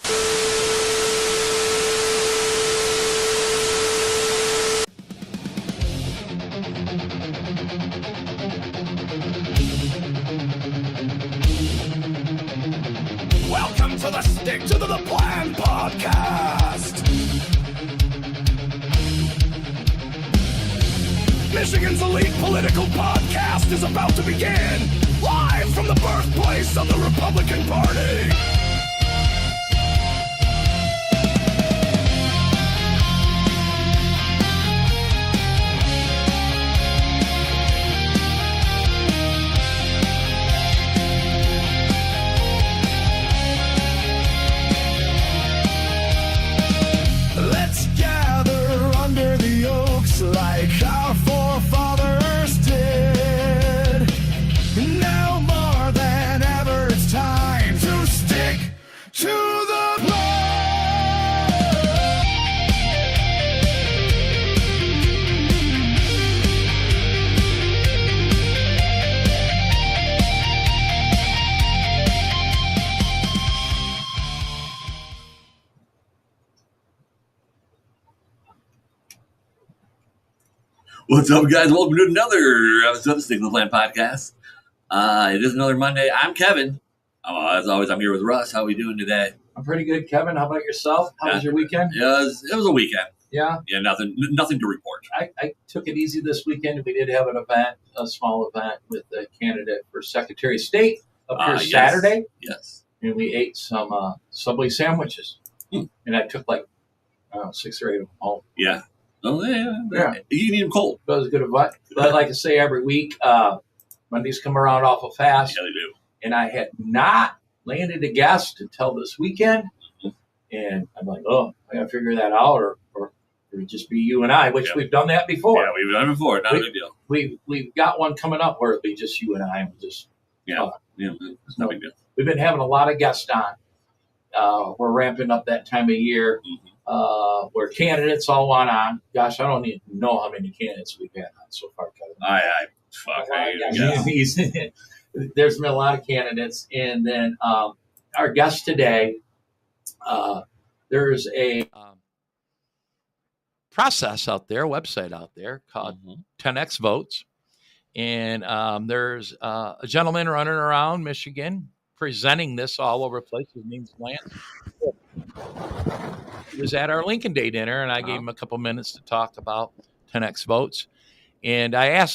Welcome to the Stick to the Plan podcast. Michigan's elite political podcast is about to begin, live from the birthplace of the Republican Party. Let's gather under the oaks like our forefathers did. Now more than ever, it's time to stick to the plan. What's up, guys? Welcome to another episode of the Stick to the Plan podcast. It is another Monday. I'm Kevin. As always, I'm here with Russ. How are we doing today? I'm pretty good, Kevin. How about yourself? How was your weekend? It was a weekend. Yeah. Yeah, nothing to report. I took it easy this weekend. We did have an event, a small event with a candidate for Secretary of State up here Yes. Saturday. Yes. And we ate some Subway sandwiches. And I took like 6 or 8 of them home. Yeah. Oh, yeah. Yeah. You can eat them cold. That was a good event. But like I say every week, Mondays come around awful fast. Yeah, they do. And I had not landed a guest until this weekend. And I'm like, I got to figure that out, or it would just be you and I, which we've done that before. Yeah, we've done it before. Not a big deal. We've got one coming up where it'll be just you and I. And we'll just It's no big deal. We've been having a lot of guests on. We're ramping up that time of year where candidates all want on. Gosh, I don't even know how many candidates we've had on so far, Kevin. There's been a lot of candidates. And then our guest today, there's a process out there, website out there called 10X Votes. And there's a gentleman running around Michigan presenting this all over the place. His name's Lance. He was at our Lincoln Day dinner, and I gave him a couple minutes to talk about 10X Votes. And I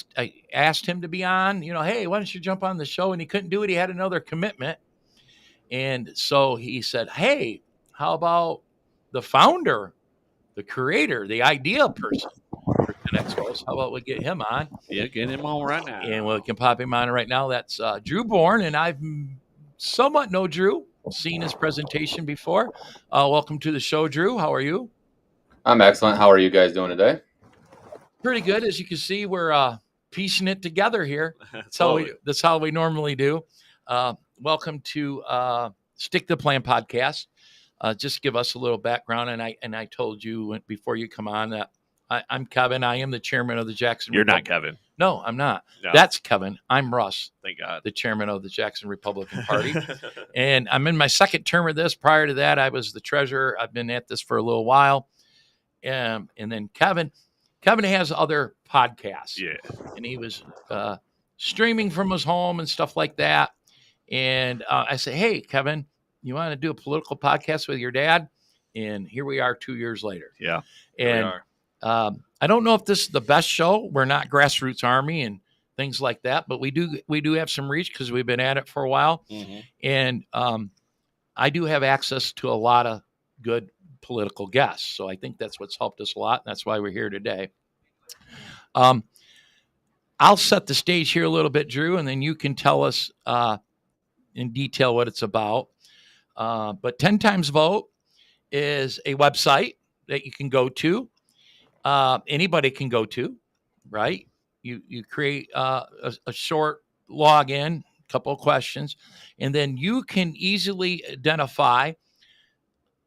asked him to be on, hey, why don't you jump on the show? And he couldn't do it. He had another commitment. And so he said, hey, how about the founder, the creator, the idea person for 10X Votes? How about we get him on? Yeah, get him on right now. And we can pop him on right now. That's Drew Bourne, and I've somewhat know Drew, seen his presentation before. Welcome to the show, Drew. How are you? I'm excellent. How are you guys doing today? Pretty good. As you can see, we're piecing it together here. Totally. That's how we normally do. Welcome to Stick to the Plan podcast. Just give us a little background, and I told you before you come on that I'm Kevin. I am the chairman of the Jackson. You're not Kevin. No, I'm not. No. That's Kevin. I'm Russ. Thank God. The chairman of the Jackson Republican Party. And I'm in my second term of this. Prior to that, I was the treasurer. I've been at this for a little while. And then Kevin has other podcasts. Yeah. And he was streaming from his home and stuff like that. And I said, hey, Kevin, you want to do a political podcast with your dad? And here we are 2 years later. Yeah. And I don't know if this is the best show. We're not Grassroots Army and things like that, but we do have some reach because we've been at it for a while. Mm-hmm. And I do have access to a lot of good political guests. So I think that's what's helped us a lot. And that's why we're here today. I'll set the stage here a little bit, Drew, and then you can tell us in detail what it's about. But 10 Times Vote is a website that you can go to. Anybody can go to, right? You create a short login, a couple of questions, and then you can easily identify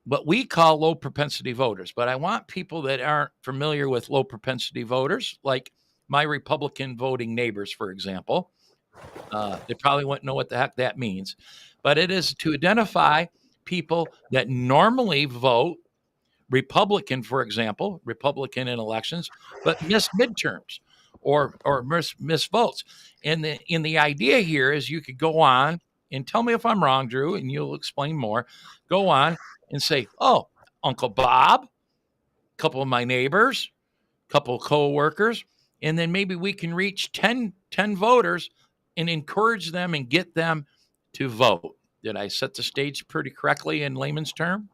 what we call low propensity voters. But I want people that aren't familiar with low propensity voters, like my Republican voting neighbors, for example. They probably wouldn't know what the heck that means. But it is to identify people that normally vote Republican, for example, Republican in elections, but miss midterms or miss votes. And the idea here is you could go on and tell me if I'm wrong, Drew, and you'll explain more. Go on and say, oh, Uncle Bob, a couple of my neighbors, a couple of co-workers, and then maybe we can reach 10 voters and encourage them and get them to vote. Did I set the stage pretty correctly in layman's term?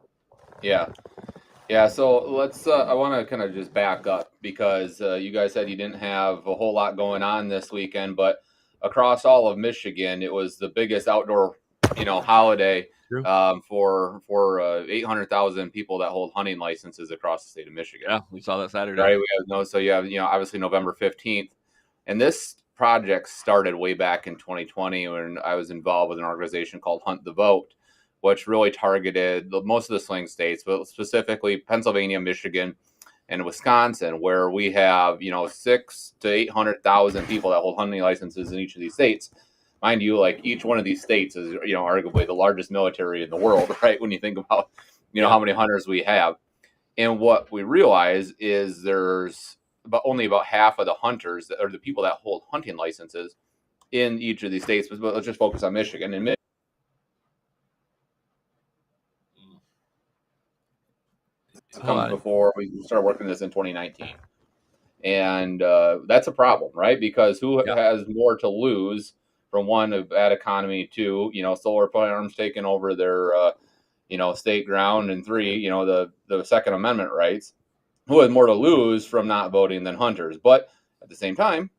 Yeah. Yeah, so let's, I want to kind of just back up because you guys said you didn't have a whole lot going on this weekend, but across all of Michigan, it was the biggest outdoor, holiday for 800,000 people that hold hunting licenses across the state of Michigan. Yeah, we saw that Saturday. Right, so you have, obviously November 15th. And this project started way back in 2020 when I was involved with an organization called Hunt the Vote, which really targeted most of the swing states, but specifically Pennsylvania, Michigan, and Wisconsin, where we have 600,000 to 800,000 people that hold hunting licenses in each of these states. Mind you, like each one of these states is arguably the largest military in the world, right? When you think about how many hunters we have, and what we realize is there's only about half of the hunters or the people that hold hunting licenses in each of these states. But let's just focus on Michigan. And comes before we started working this in 2019, and that's a problem, right? Because who has more to lose from one, a bad economy, two, solar farms taking over their state ground, and three, the Second Amendment rights? Who has more to lose from not voting than hunters? But at the same time,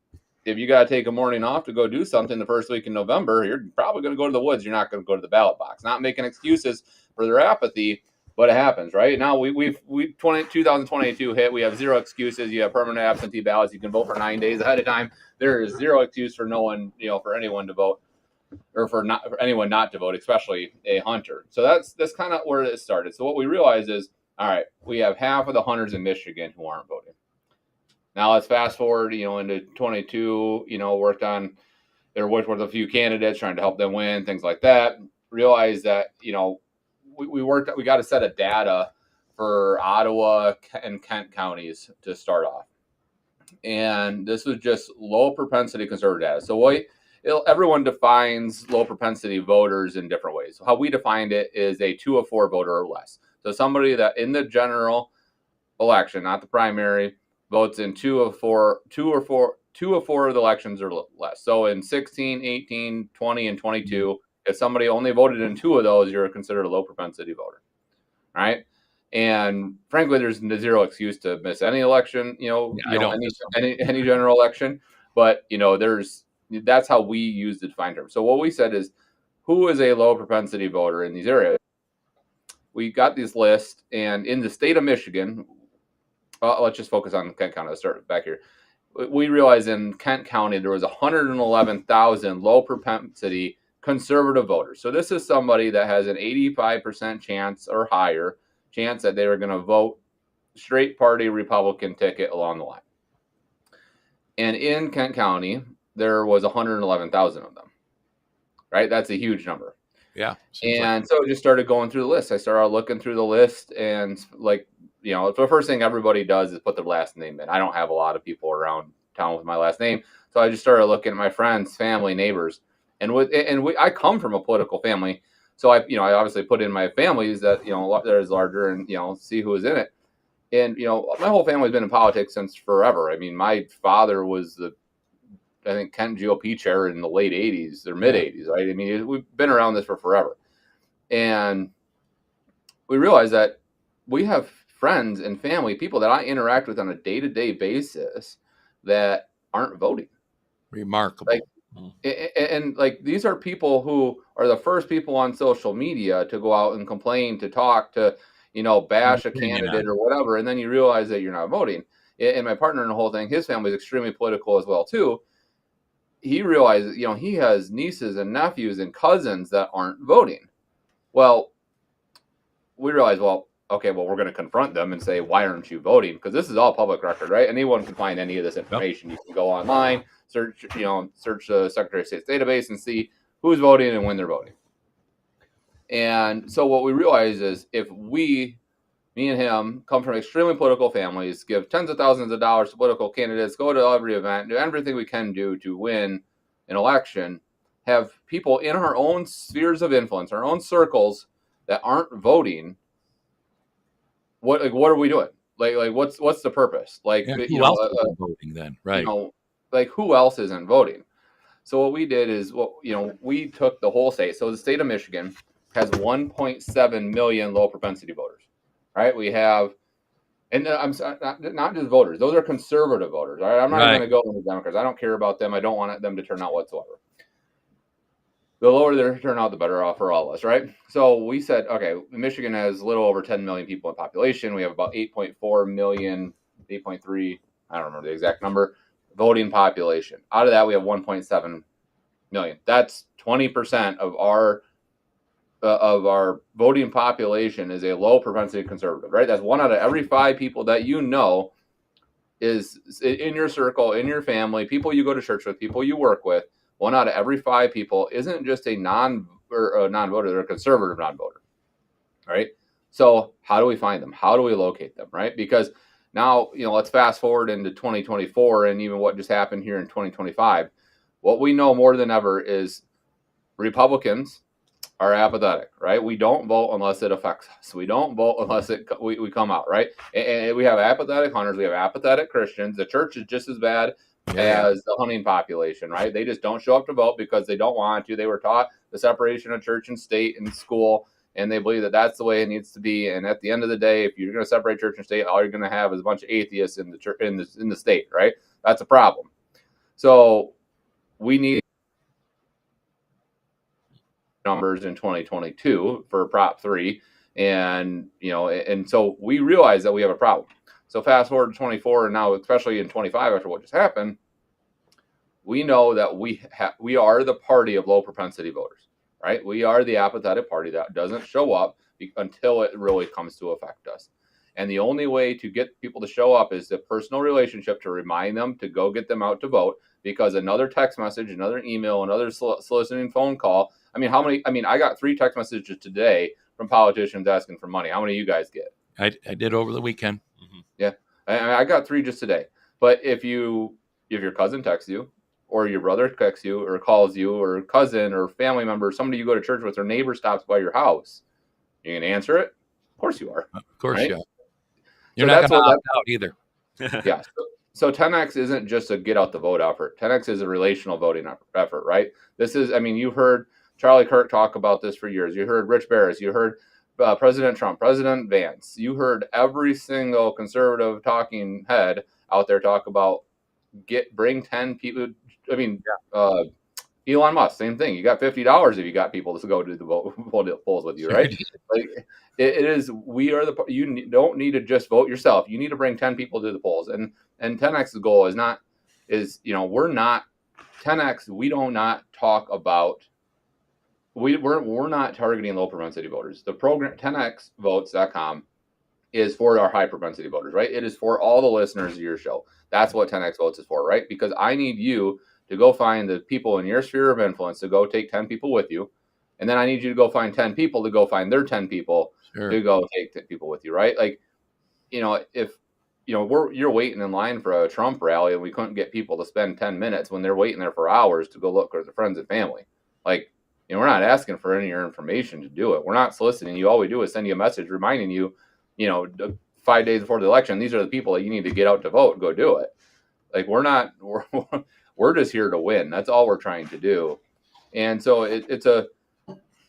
if you got to take a morning off to go do something the first week in November, you're probably going to go to the woods. You're not going to go to the ballot box. Not making excuses for their apathy, but it happens, right? Now 2022 hit. We have zero excuses. You have permanent absentee ballots. You can vote for 9 days ahead of time. There is zero excuse for no one, for anyone to vote, or for anyone not to vote, especially a hunter. So that's kind of where it started. So what we realize is, all right, we have half of the hunters in Michigan who aren't voting. Now let's fast forward, into 22. Worked with a few candidates trying to help them win, things like that. Realized that we got a set of data for Ottawa and Kent counties to start off, and this was just low propensity conservative data. So everyone defines low propensity voters in different ways. So how we defined it is a 2 of 4 voter or less. So somebody that in the general election, not the primary, votes in 2 of 4 of the elections or less. So in 16, 18, 20, and 22, if somebody only voted in 2 of those, you're considered a low propensity voter, right? And frankly, there's zero excuse to miss any election, any general election. But that's how we use the defined term. So what we said is, who is a low propensity voter in these areas? We got these lists, and in the state of Michigan, let's just focus on Kent County. Let's start back here. We realized in Kent County there was 111,000 low propensity conservative voters. So this is somebody that has an 85% chance or higher chance that they are going to vote straight party Republican ticket along the line. And in Kent County, there was 111,000 of them, right? That's a huge number. Yeah. And so I just started going through the list. I started looking through the list, and the first thing everybody does is put their last name in. I don't have a lot of people around town with my last name. So I just started looking at my friends, family, neighbors. I come from a political family. So I obviously put in my families that, that is larger, and, see who is in it. And, my whole family's been in politics since forever. I mean, my father was I think Kent GOP chair in the late 80s or mid 80s, right? I mean, we've been around this for forever. And we realized that we have friends and family, people that I interact with on a day-to-day basis that aren't voting. Remarkable. And these are people who are the first people on social media to go out and complain, to talk, to, bash a candidate or whatever. And then you realize that you're not voting. And my partner in the whole thing, his family is extremely political as well, too. He realizes, he has nieces and nephews and cousins that aren't voting. Well, we realized, we're going to confront them and say, why aren't you voting? Because this is all public record, right? Anyone can find any of this information. Yep. You can go online, search the Secretary of State's database and see who's voting and when they're voting. And so what we realize is if me and him come from extremely political families, give tens of thousands of dollars to political candidates, go to every event, do everything we can do to win an election, have people in our own spheres of influence, our own circles that aren't voting, what are we doing? Like what's the purpose? Like, who else isn't voting then? Right. Like who else isn't voting? So what we did is, we took the whole state. So the state of Michigan has 1.7 million low propensity voters, right? We have, and I'm not just voters; those are conservative voters. All right, I'm not going to go into Democrats. I don't care about them. I don't want them to turn out whatsoever. The lower their turnout, the better off for all of us, right? So we said, okay, Michigan has a little over 10 million people in population. We have about 8.4 million, 8.3, I don't remember the exact number, voting population. Out of that, we have 1.7 million. That's 20% of our voting population is a low propensity conservative, right? That's 1 out of every 5 people that is in your circle, in your family, people you go to church with, people you work with. 1 out of every 5 people isn't just a non-voter, they're a conservative non-voter, right? So how do we find them? How do we locate them, right? Because now, let's fast forward into 2024 and even what just happened here in 2025. What we know more than ever is Republicans are apathetic, right? We don't vote unless it affects us. We don't vote unless we come out, right? And we have apathetic hunters. We have apathetic Christians. The church is just as bad as the hunting population, right? They just don't show up to vote because they don't want to. They were taught the separation of church and state in school, and they believe that that's the way it needs to be. And at the end of the day, if you're going to separate church and state, all you're going to have is a bunch of atheists in the church, in the state, right? That's a problem. So we need numbers in 2022 for Prop 3, and so we realize that we have a problem. So fast forward to 24, and now especially in 25 after what just happened, we know that we are the party of low propensity voters, right? We are the apathetic party that doesn't show up until it really comes to affect us. And the only way to get people to show up is the personal relationship to remind them to go get them out to vote, because another text message, another email, another soliciting phone call. I got 3 text messages today from politicians asking for money. How many of you guys get? I did over the weekend. Mm-hmm. Yeah. I got 3 just today. But if your cousin texts you, or your brother texts you, or calls you, or cousin, or family member, somebody you go to church with, or neighbor stops by your house, you can answer it? Of course you are. Of course, right? Yeah. You're not going to opt out either. Yeah. So 10X isn't just a get out the vote effort. 10X is a relational voting effort, right? This is, you heard Charlie Kirk talk about this for years. You heard Rich Barris. You heard President Trump, President Vance. You heard every single conservative talking head out there talk about bring 10 people. Elon Musk, same thing. You got $50 if you got people to go to the polls with you, right? Like it is. You don't need to just vote yourself. You need to bring 10 people to the polls. And 10X's goal is we're not 10X. We do not talk about. We're not targeting low propensity voters. The program 10xvotes.com is for our high propensity voters, right? It is for all the listeners of your show. That's what 10X Votes is for, right? Because I need you to go find the people in your sphere of influence to go take 10 people with you. And then I need you to go find 10 people to go find their 10 people to go take 10 people with you, right? Like, if, you're waiting in line for a Trump rally and we couldn't get people to spend 10 minutes when they're waiting there for hours to go look for their friends and family. Like, we're not asking for any of your information to do it. We're not soliciting you. All we do is send you a message reminding you, 5 days before the election, these are the people that you need to get out to vote and go do it. Like, we're just here to win. That's all we're trying to do. And so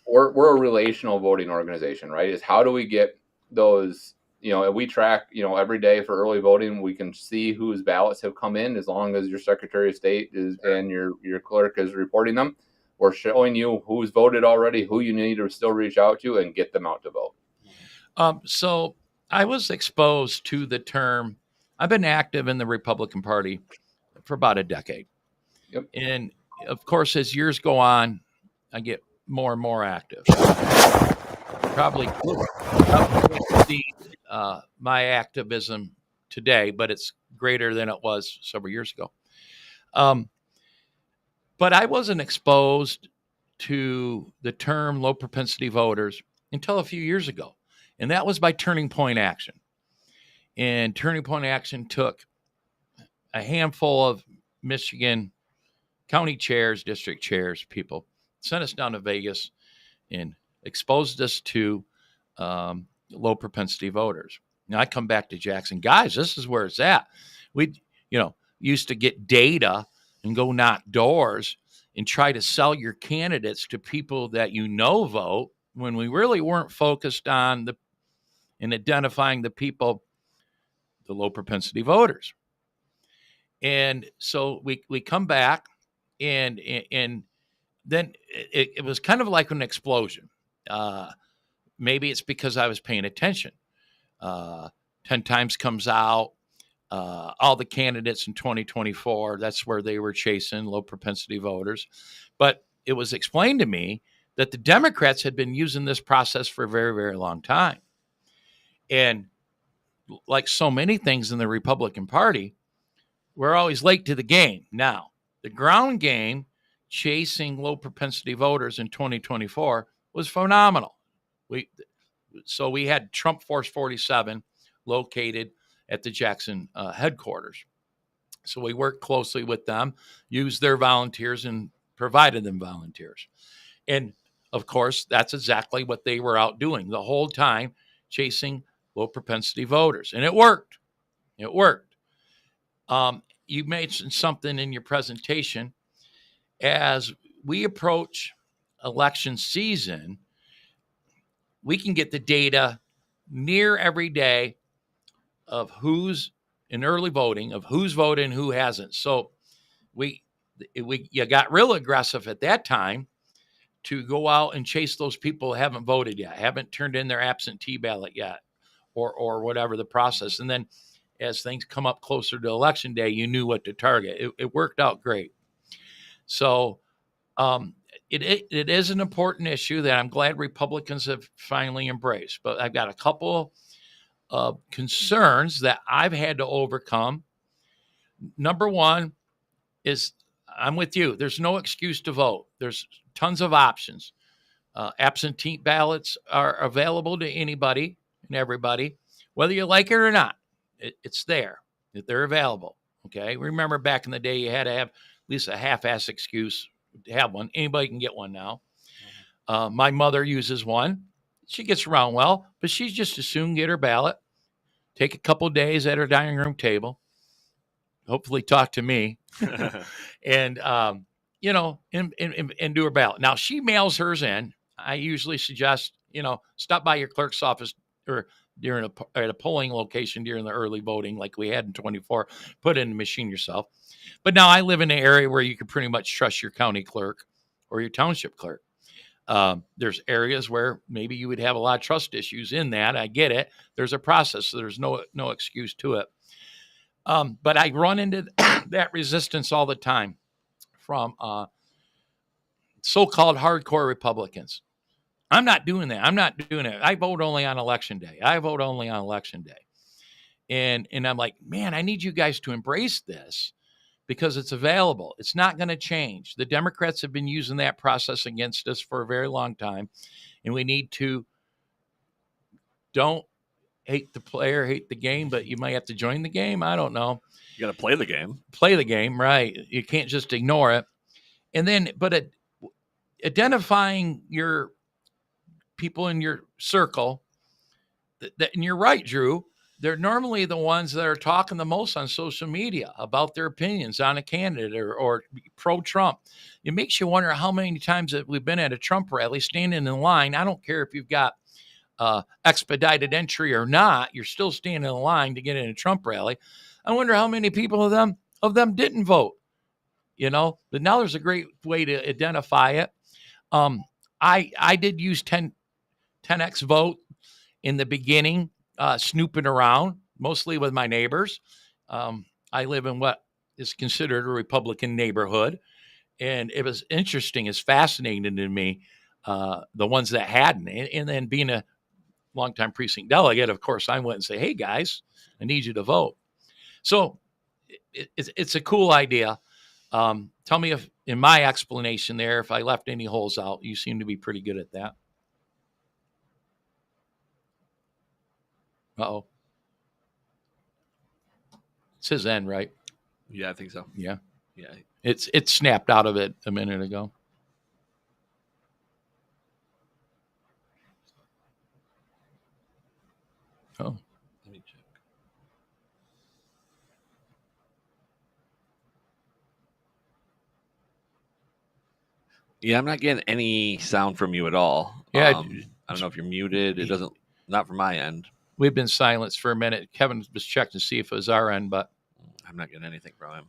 we're a relational voting organization, right? Is how do we get those, we track, every day for early voting, we can see whose ballots have come in as long as your Secretary of State and your clerk is reporting them. We're showing you who's voted already, who you need to still reach out to and get them out to vote. So I was exposed to the term. I've been active in the Republican Party for about a decade. Yep. And of course, as years go on, I get more and more active. Probably see my activism today, but it's greater than it was several years ago. But I wasn't exposed to the term low propensity voters until a few years ago. And that was by Turning Point Action. And Turning Point Action took a handful of Michigan county chairs, district chairs, people, sent us down to Vegas and exposed us to low propensity voters. Now I come back to Jackson, guys, this is where it's at. We, used to get data and go knock doors and try to sell your candidates to people that vote, when we really weren't focused on in identifying the people, the low propensity voters. And so we come back and then it was kind of like an explosion. Maybe it's because I was paying attention. 10 Times comes out, all the candidates in 2024, that's where they were chasing low propensity voters. But it was explained to me that the Democrats had been using this process for a very, very long time. And like so many things in the Republican Party, we're always late to the game. Now, the ground game chasing low propensity voters in 2024 was phenomenal. So we had Trump Force 47 located at the Jackson headquarters. So we worked closely with them, used their volunteers, and provided them volunteers. And of course, that's exactly what they were out doing the whole time, chasing low propensity voters. And it worked. It worked. You mentioned something in your presentation. As we approach election season, we can get the data near every day of who's in early voting, of who's voted and who hasn't. So you got real aggressive at that time to go out and chase those people who haven't voted yet, haven't turned in their absentee ballot yet, or whatever the process. And then as things come up closer to election day, you knew what to target. It worked out great. So it is an important issue that I'm glad Republicans have finally embraced. But I've got a couple of concerns that I've had to overcome. Number one is, I'm with you. There's no excuse to vote. There's tons of options. Absentee ballots are available to anybody and everybody, whether you like it or not. It's there. They're available. Okay. Remember back in the day, you had to have at least a half-ass excuse to have one. Anybody can get one now. My mother uses one. She gets around well, but she's just as soon get her ballot, take a couple of days at her dining room table, hopefully talk to me, and and do her ballot. Now she mails hers in. I usually suggest, stop by your clerk's office or at a polling location during the early voting, like we had in 24, put it in the machine yourself. But now I live in an area where you can pretty much trust your county clerk or your township clerk. There's areas where maybe you would have a lot of trust issues in that. I get it. There's a process, so there's no excuse to it. But I run into that resistance all the time from so-called hardcore Republicans. I'm not doing that. I'm not doing it. I vote only on election day. And I'm like, man, I need you guys to embrace this because it's available. It's not going to change. The Democrats have been using that process against us for a very long time. And we need to don't hate the player, hate the game, but you might have to join the game. I don't know. You got to play the game. Play the game, right? You can't just ignore it. And then, but identifying your people in your circle, and you're right, Drew, they're normally the ones that are talking the most on social media about their opinions on a candidate or pro-Trump. It makes you wonder how many times that we've been at a Trump rally standing in line. I don't care if you've got expedited entry or not, you're still standing in line to get in a Trump rally. I wonder how many people of them didn't vote, but now there's a great way to identify it. I did use 10X vote in the beginning, snooping around, mostly with my neighbors. I live in what is considered a Republican neighborhood, and it was interesting. It's fascinating to me, the ones that hadn't. And then being a longtime precinct delegate, of course, I went and say, hey, guys, I need you to vote. So it's a cool idea to tell me if, in my explanation there, if I left any holes out. You seem to be pretty good at that. Uh-oh. It's his end, right? Yeah, I think so. Yeah. Yeah. It snapped out of it a minute ago. Oh. Let me check. Yeah, I'm not getting any sound from you at all. Yeah. I don't know if you're muted. It doesn't, not from my end. We've been silenced for a minute. Kevin was checking to see if it was our end, but I'm not getting anything from him.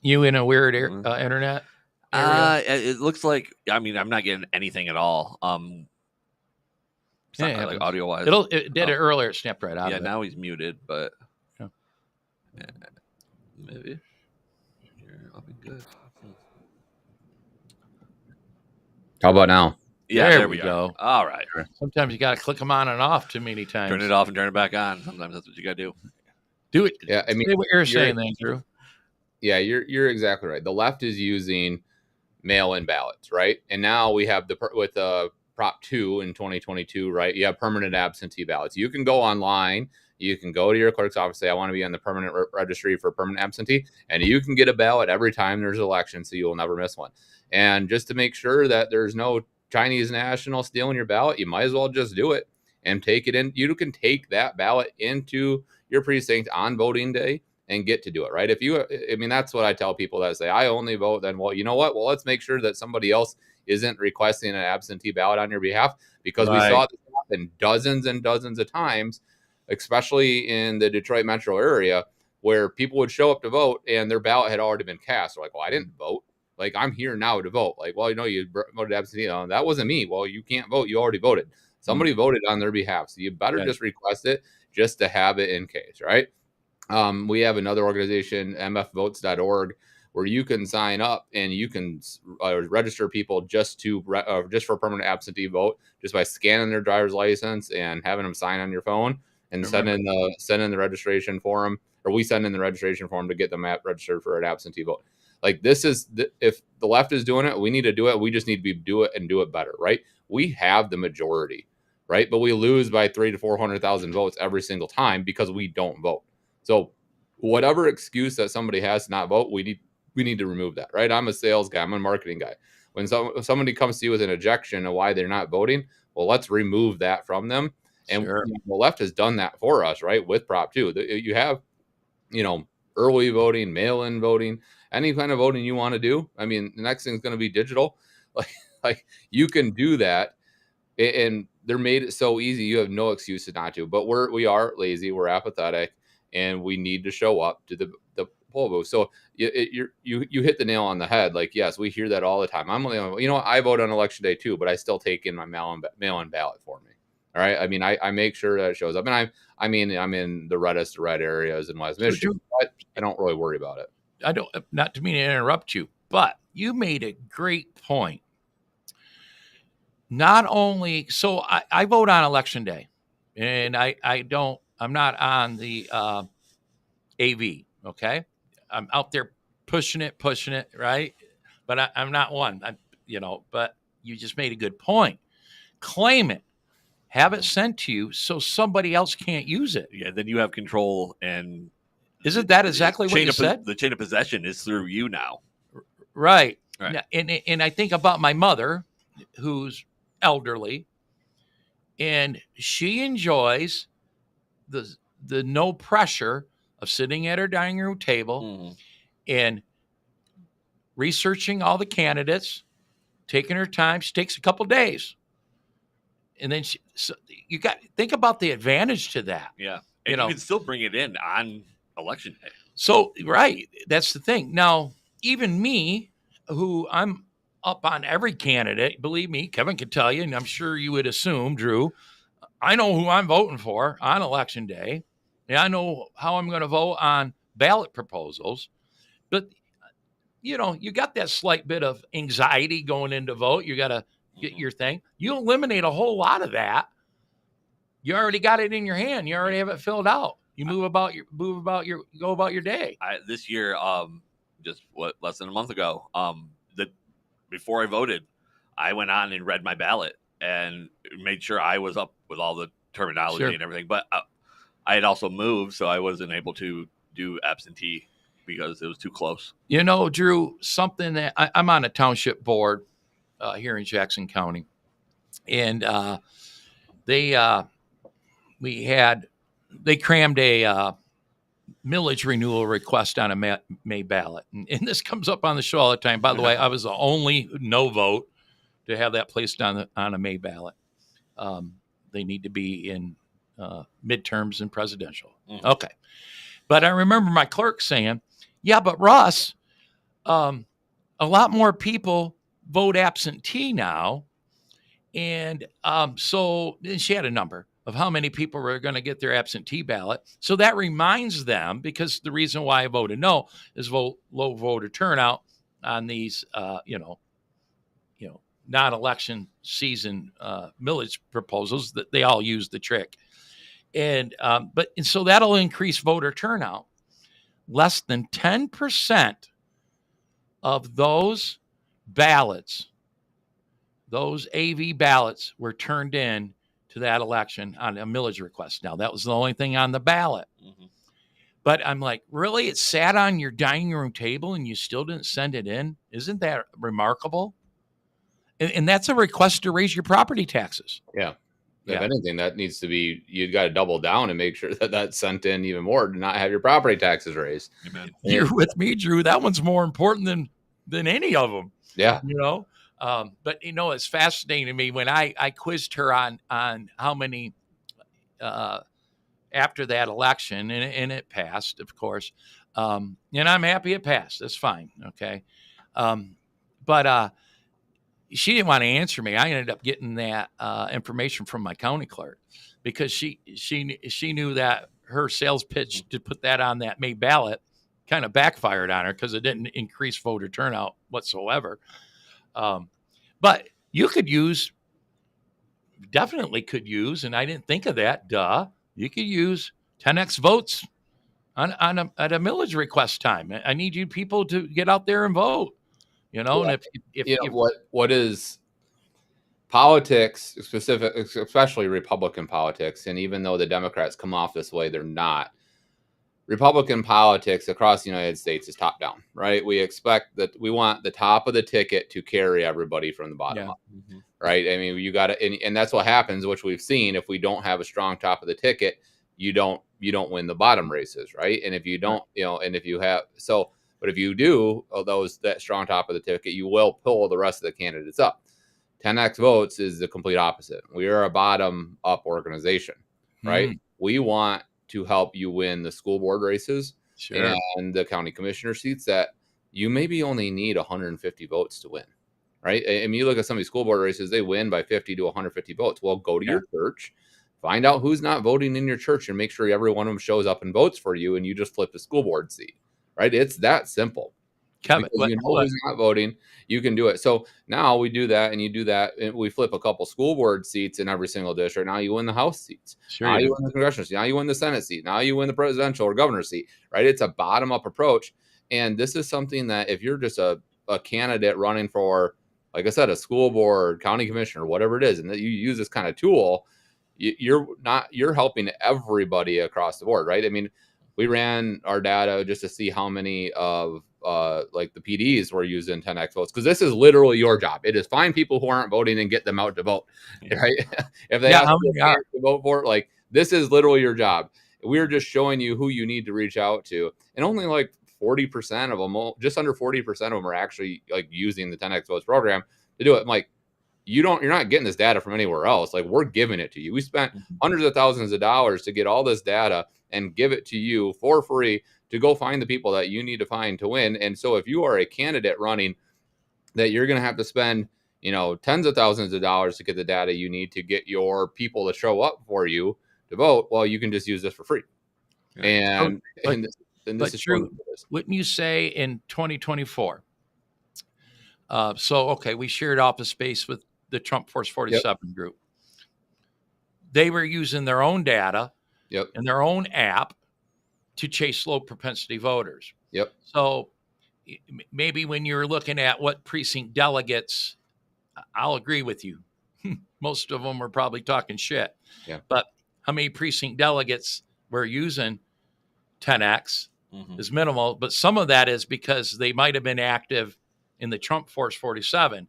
you in a weird internet area? It looks like, I mean, I'm not getting anything at all. It's not like audio wise. It did it earlier. It snapped right out of it. Yeah, now he's muted, but Yeah. Maybe. I'll be good. How about now? Yeah, there we go. All right. Sometimes you got to click them on and off too many times. Turn it off and turn it back on. Sometimes that's what you got to do. Do it. Yeah, I mean, say what you're saying then, Drew. Yeah, you're exactly right. The left is using mail-in ballots, right? And now we have with Prop 2 in 2022, right? You have permanent absentee ballots. You can go online. You can go to your clerk's office, say, I want to be on the permanent registry for permanent absentee, and you can get a ballot every time there's an election, so you will never miss one. And just to make sure that there's no Chinese national stealing your ballot, you might as well just do it and take it in. You can take that ballot into your precinct on voting day and get to do it, right? That's what I tell people that say, I only vote. Then, well, you know what? Well, let's make sure that somebody else isn't requesting an absentee ballot on your behalf, because we saw this happen dozens and dozens of times, especially in the Detroit metro area, where people would show up to vote and their ballot had already been cast. They're like, well, I didn't vote. Like, I'm here now to vote. Like, well, you voted absentee. That wasn't me. Well, you can't vote. You already voted. Somebody voted on their behalf. So you better just request it just to have it in case, right? We have another organization, mfvotes.org, where you can sign up and you can register people just for permanent absentee vote, just by scanning their driver's license and having them sign on your phone and send in the registration form, or we send in the registration form to get them registered for an absentee vote. Like, this is if the left is doing it, we need to do it. We just need to do it better, right? We have the majority, right? But we lose by 300,000 to 400,000 votes every single time because we don't vote. So whatever excuse that somebody has to not vote, we need to remove that, right? I'm a sales guy. I'm a marketing guy. When somebody comes to you with an objection of why they're not voting, well, let's remove that from them. And the left has done that for us, right? With Prop 2, you have, early voting, mail-in voting, any kind of voting you want to do. I mean, the next thing is going to be digital. Like you can do that, and they're made it so easy. You have no excuses not to. But we are lazy, we're apathetic, and we need to show up to the poll booth. So you hit the nail on the head. Like, yes, we hear that all the time. I vote on election day too, but I still take in my mail-in ballot for me. All right. I mean, I make sure that it shows up, and I'm in the reddest of red areas in West Michigan, but I don't really worry about it. I don't, not to mean to interrupt you, but you made a great point. Not only, so I vote on election day, and I'm not on the AV. Okay. I'm out there pushing it, right? But I'm not one, but you just made a good point. Claim it. Have it sent to you so somebody else can't use it. Yeah, then you have control. And isn't that exactly what you said? The chain of possession is through you now. Right. Now, and I think about my mother, who's elderly, and she enjoys the no pressure of sitting at her dining room table and researching all the candidates, taking her time. She takes a couple days. And then you got think about the advantage to that. Yeah. And you can still bring it in on election day. So, right. That's the thing. Now, even me, who I'm up on every candidate, believe me, Kevin could tell you, and I'm sure you would assume, Drew, I know who I'm voting for on election day. And I know how I'm going to vote on ballot proposals. But, you got that slight bit of anxiety going into vote. You got to get your thing. You eliminate a whole lot of that. You already got it in your hand. You already have it filled out. You go about your day. This year, just less than a month ago. That before I voted, I went on and read my ballot and made sure I was up with all the terminology and everything. But I had also moved, so I wasn't able to do absentee because it was too close. You know, Drew, something that I'm on a township board here in Jackson County, and they crammed a millage renewal request on a May ballot, and this comes up on the show all the time. By the way, I was the only no vote to have that placed on a May ballot. They need to be in midterms and presidential. Mm-hmm. Okay, but I remember my clerk saying, "Yeah, but Russ, a lot more people vote absentee now." And so she had a number of how many people were going to get their absentee ballot. So that reminds them, because the reason why I voted no is low voter turnout on these, non-election season millage proposals, that they all use the trick. And so that'll increase voter turnout. Less than 10% of those ballots, those AV ballots, were turned in to that election on a millage request. Now, that was the only thing on the ballot. Mm-hmm. But I'm like, really? It sat on your dining room table and you still didn't send it in? Isn't that remarkable? And that's a request to raise your property taxes. Yeah. If anything, that needs to be, you got to double down and make sure that that's sent in even more to not have your property taxes raised. Amen. You're with me, Drew. That one's more important than any of them. Yeah. But it's fascinating to me when I quizzed her on how many after that election, and it passed, of course. And I'm happy it passed. That's fine. Okay. But she didn't want to answer me. I ended up getting that information from my county clerk, because she knew that her sales pitch to put that on that May ballot kind of backfired on her, because it didn't increase voter turnout whatsoever. But you definitely could use, and I didn't think of that. You could use 10x votes at a millage request time. I need you people to get out there and vote. And what is politics, especially Republican politics, and even though the Democrats come off this way, they're not. Republican politics across the United States is top down, right? We expect that we want the top of the ticket to carry everybody from the bottom up, right? I mean, you got to, and that's what happens, which we've seen. If we don't have a strong top of the ticket, you don't win the bottom races, right? And if you don't, and if you have but if you do that strong top of the ticket, you will pull the rest of the candidates up. 10x votes is the complete opposite. We are a bottom up organization, right? We want to help you win the school board races and the county commissioner seats that you maybe only need 150 votes to win, right? I mean, you look at some of these school board races, they win by 50 to 150 votes. Well, go to your church, find out who's not voting in your church, and make sure every one of them shows up and votes for you, and you just flip the school board seat, right? It's that simple. Kevin, who's not voting, you can do it. So now we do that, and you do that, and we flip a couple school board seats in every single district. Now you win the House seats. Now you win the congressional seat. Now you win the Senate seat. Now you win the presidential or governor seat, right? It's a bottom up approach. And this is something that if you're just a candidate running for, like I said, a school board, county commissioner, whatever it is, and that you use this kind of tool, you're helping everybody across the board, right? I mean, we ran our data just to see how many of like the PDs were using 10x votes, because this is literally your job. It is find people who aren't voting and get them out to vote, right? If they have to vote for it, like this is literally your job. We're just showing you who you need to reach out to, and only like 40% of them, just under 40% of them, are actually like using the 10x votes program to do it. I'm like, you're not getting this data from anywhere else. Like, we're giving it to you. We spent hundreds of thousands of dollars to get all this data and give it to you for free to go find the people that you need to find to win. And so if you are a candidate running that you're going to have to spend, tens of thousands of dollars to get the data you need to get your people to show up for you to vote, well, you can just use this for free. And this is true. Wouldn't you say in 2024? We shared office space with the Trump Force 47 group. They were using their own data and their own app to chase low propensity voters. So, maybe when you're looking at what precinct delegates, I'll agree with you. Most of them are probably talking shit. Yeah. But how many precinct delegates were using 10X is minimal. But some of that is because they might have been active in the Trump Force 47.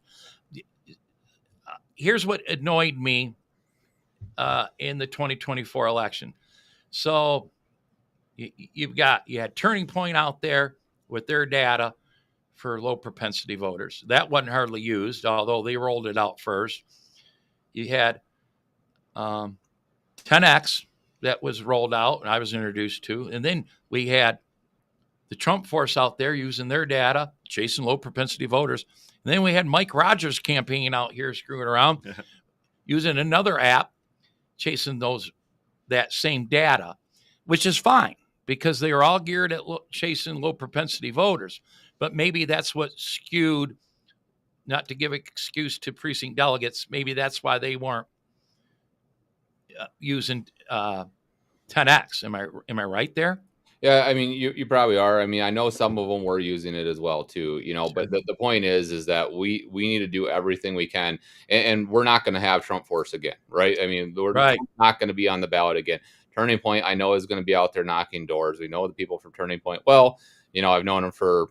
Here's what annoyed me in the 2024 election. So you had Turning Point out there with their data for low propensity voters. That wasn't hardly used, although they rolled it out first. You had 10X that was rolled out and I was introduced to. And then we had the Trump Force out there using their data, chasing low propensity voters. And then we had Mike Rogers' campaign out here screwing around, using another app, chasing that same data, which is fine because they are all geared at chasing low propensity voters. But maybe that's what skewed, not to give an excuse to precinct delegates, maybe that's why they weren't using 10X. Am I right there? Yeah, I mean, you probably are. I mean, I know some of them were using it as well too, but the point is that we need to do everything we can, and we're not going to have Trump Force again, right? I mean, we're not going to be on the ballot again. Turning Point, I know, is going to be out there knocking doors. We know the people from Turning Point. Well, I've known them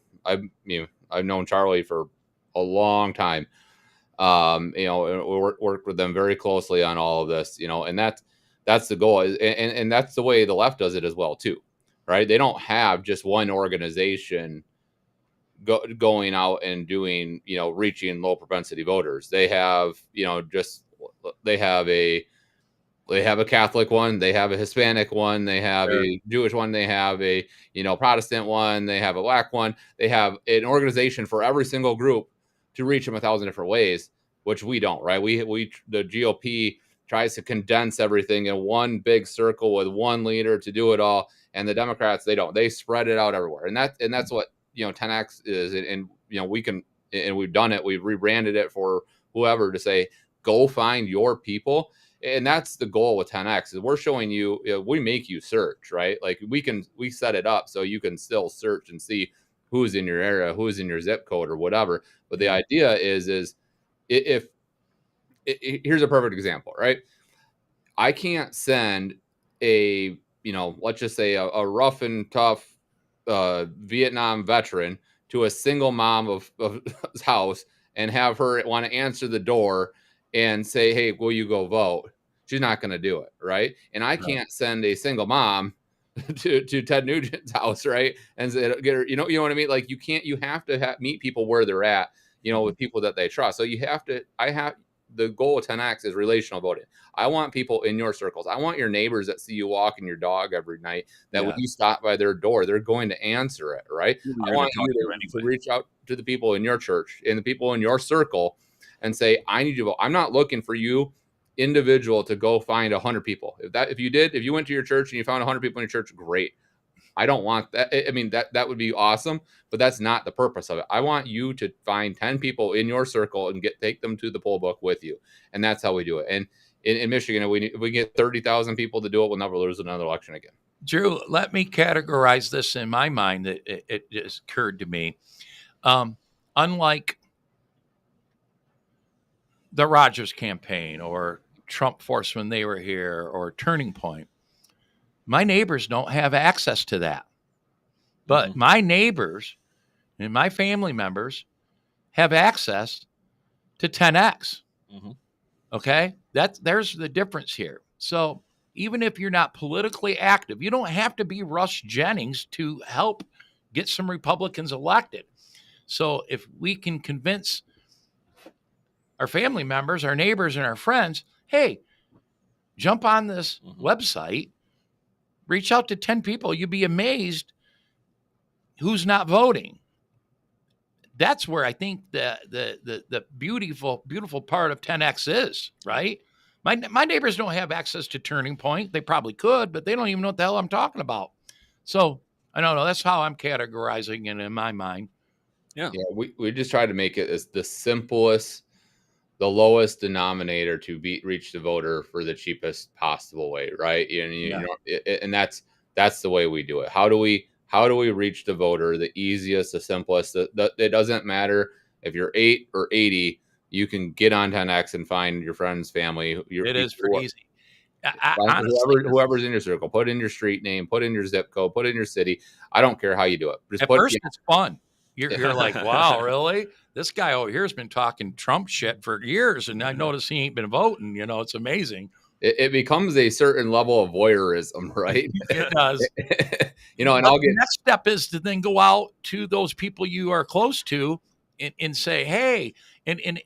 I've known Charlie for a long time. We work with them very closely on all of this, and that's the goal, and that's the way the left does it as well too. Right? They don't have just one organization going out and doing, reaching low propensity voters. They have, they have a Catholic one, they have a Hispanic one, they have a Jewish one, they have a, Protestant one, they have a black one. They have an organization for every single group to reach them 1,000 different ways, which we don't, right? The GOP tries to condense everything in one big circle with one leader to do it all. And the Democrats, they don't. They spread it out everywhere, and that's what 10X is. And we can, and we've done it. We've rebranded it for whoever to say, go find your people, and that's the goal with 10X. Is we're showing you, we make you search, right? Like we set it up so you can still search and see who's in your area, who's in your zip code or whatever. But the idea is if here's a perfect example, right? I can't send let's just say a rough and tough Vietnam veteran to a single mom of his house and have her want to answer the door and say, hey, will you go vote? She's not going to do it, right? And I can't send a single mom to Ted Nugent's house, right? And get her, you know what I mean? Like you have to meet people where they're at, with people that they trust. So the goal of 10X is relational voting. I want people in your circles. I want your neighbors that see you walking your dog every night, that when you stop by their door, they're going to answer it, right? I want you to reach out to the people in your church and the people in your circle and say, I need you to vote. I'm not looking for you individual to go find 100 people. If you went to your church and you found 100 people in your church, great. I don't want that. I mean, that would be awesome, but that's not the purpose of it. I want you to find 10 people in your circle and take them to the poll book with you. And that's how we do it. And in Michigan, if we get 30,000 people to do it, we'll never lose another election again. Drew, let me categorize this in my mind. It just occurred to me. Unlike the Rogers campaign or Trump Force when they were here or Turning Point, my neighbors don't have access to that. But my neighbors and my family members have access to 10X. Okay? There's the difference here. So even if you're not politically active, you don't have to be Russ Jennings to help get some Republicans elected. So if we can convince our family members, our neighbors, and our friends, hey, jump on this website, reach out to 10 people. You'd be amazed who's not voting. That's where I think the beautiful part of 10X is, right? My neighbors don't have access to Turning Point. They probably could, but they don't even know what the hell I'm talking about. So I don't know. That's how I'm categorizing it in my mind. Yeah. We just try to make it as the simplest, the lowest denominator to reach the voter for the cheapest possible way, right? And that's the way we do it. How do how do we reach the voter the easiest, the simplest? It doesn't matter if you're 8 or 80. You can get on 10X and find your friend's family. It is pretty easy. Honestly, whoever's in your circle, put in your street name, put in your zip code, put in your city. I don't care how you do it. Just first, it's fun. You're like, wow, really? This guy over here has been talking Trump shit for years, and I notice he ain't been voting. It's amazing. It becomes a certain level of voyeurism, right? It does. And the next step is to then go out to those people you are close to and say, hey, and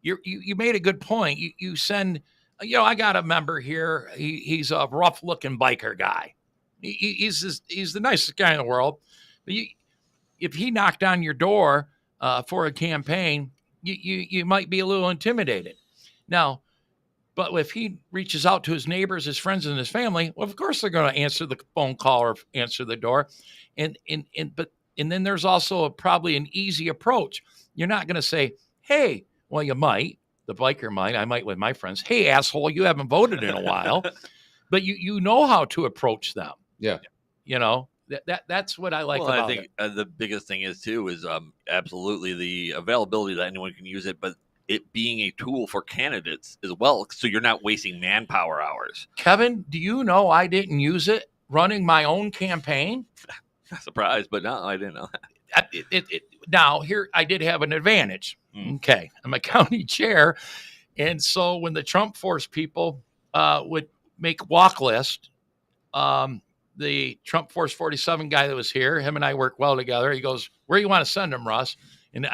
you made a good point. You send, I got a member here. He's a rough looking biker guy. He's the nicest guy in the world. But if he knocked on your door for a campaign, you might be a little intimidated. Now, but if he reaches out to his neighbors, his friends, and his family, well, of course they're going to answer the phone call or answer the door. And then there's also probably an easy approach. You're not going to say, hey, well, you might. The biker might. I might with my friends. Hey, asshole, you haven't voted in a while. But you know how to approach them. Yeah. That's what I like about it. I think the biggest thing is absolutely the availability that anyone can use it, but it being a tool for candidates as well, so you're not wasting manpower hours. Kevin, do you know I didn't use it running my own campaign? Surprised, but no, I didn't know that. Now, here I did have an advantage. Okay, I'm a county chair, and so when the Trump Force people would make walk list, the Trump Force 47 guy that was here, him and I work well together. He goes, "Where you want to send them, Russ?" And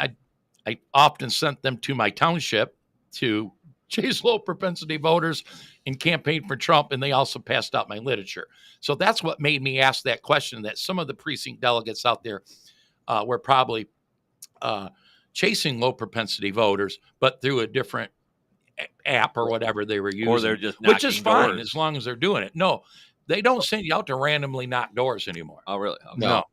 I often sent them to my township to chase low propensity voters and campaign for Trump. And they also passed out my literature. So that's what made me ask that question, that some of the precinct delegates out there were probably chasing low propensity voters, but through a different app or whatever they were using. Or they're just which is fine doors. as long as they're doing it. No, they don't send you out to randomly knock doors anymore. Oh, really? Okay. No,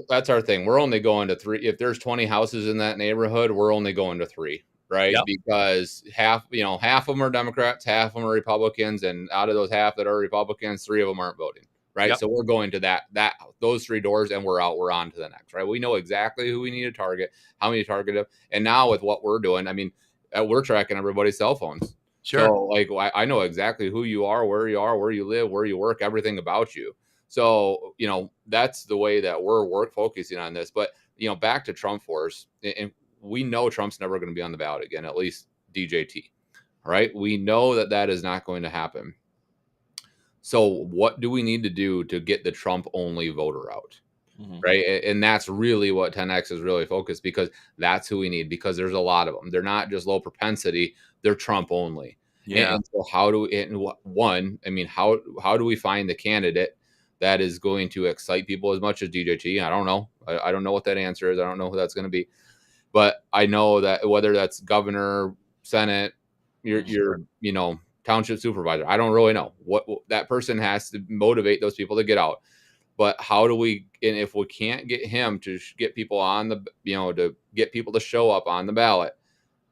that's our thing. We're only going to 3. If there's 20 houses in that neighborhood, we're only going to 3, right? Yep. Because half of them are Democrats, half of them are Republicans, and out of those half that are Republicans, 3 of them aren't voting, right? Yep. So we're going to those 3 doors, and we're on to the next, right? We know exactly who we need to target, how many to target them, and now with what we're doing, I mean, we're tracking everybody's cell phones. Sure. So, I know exactly who you are, where you live, where you work, everything about you. So, that's the way that we're focusing on this. But, back to Trump Force, and we know Trump's never going to be on the ballot again, at least DJT, right? We know that is not going to happen. So what do we need to do to get the Trump only voter out? Mm-hmm. Right. And that's really what 10X is really focused, because that's who we need, because there's a lot of them. They're not just low propensity, they're Trump only. Yeah. And so how do we find the candidate that is going to excite people as much as DJT? I don't know. I don't know what that answer is. I don't know who that's going to be. But I know that whether that's governor, Senate, your township supervisor, I don't really know. What that person has to motivate those people to get out. But how do we, and if we can't get him to get people on to get people to show up on the ballot,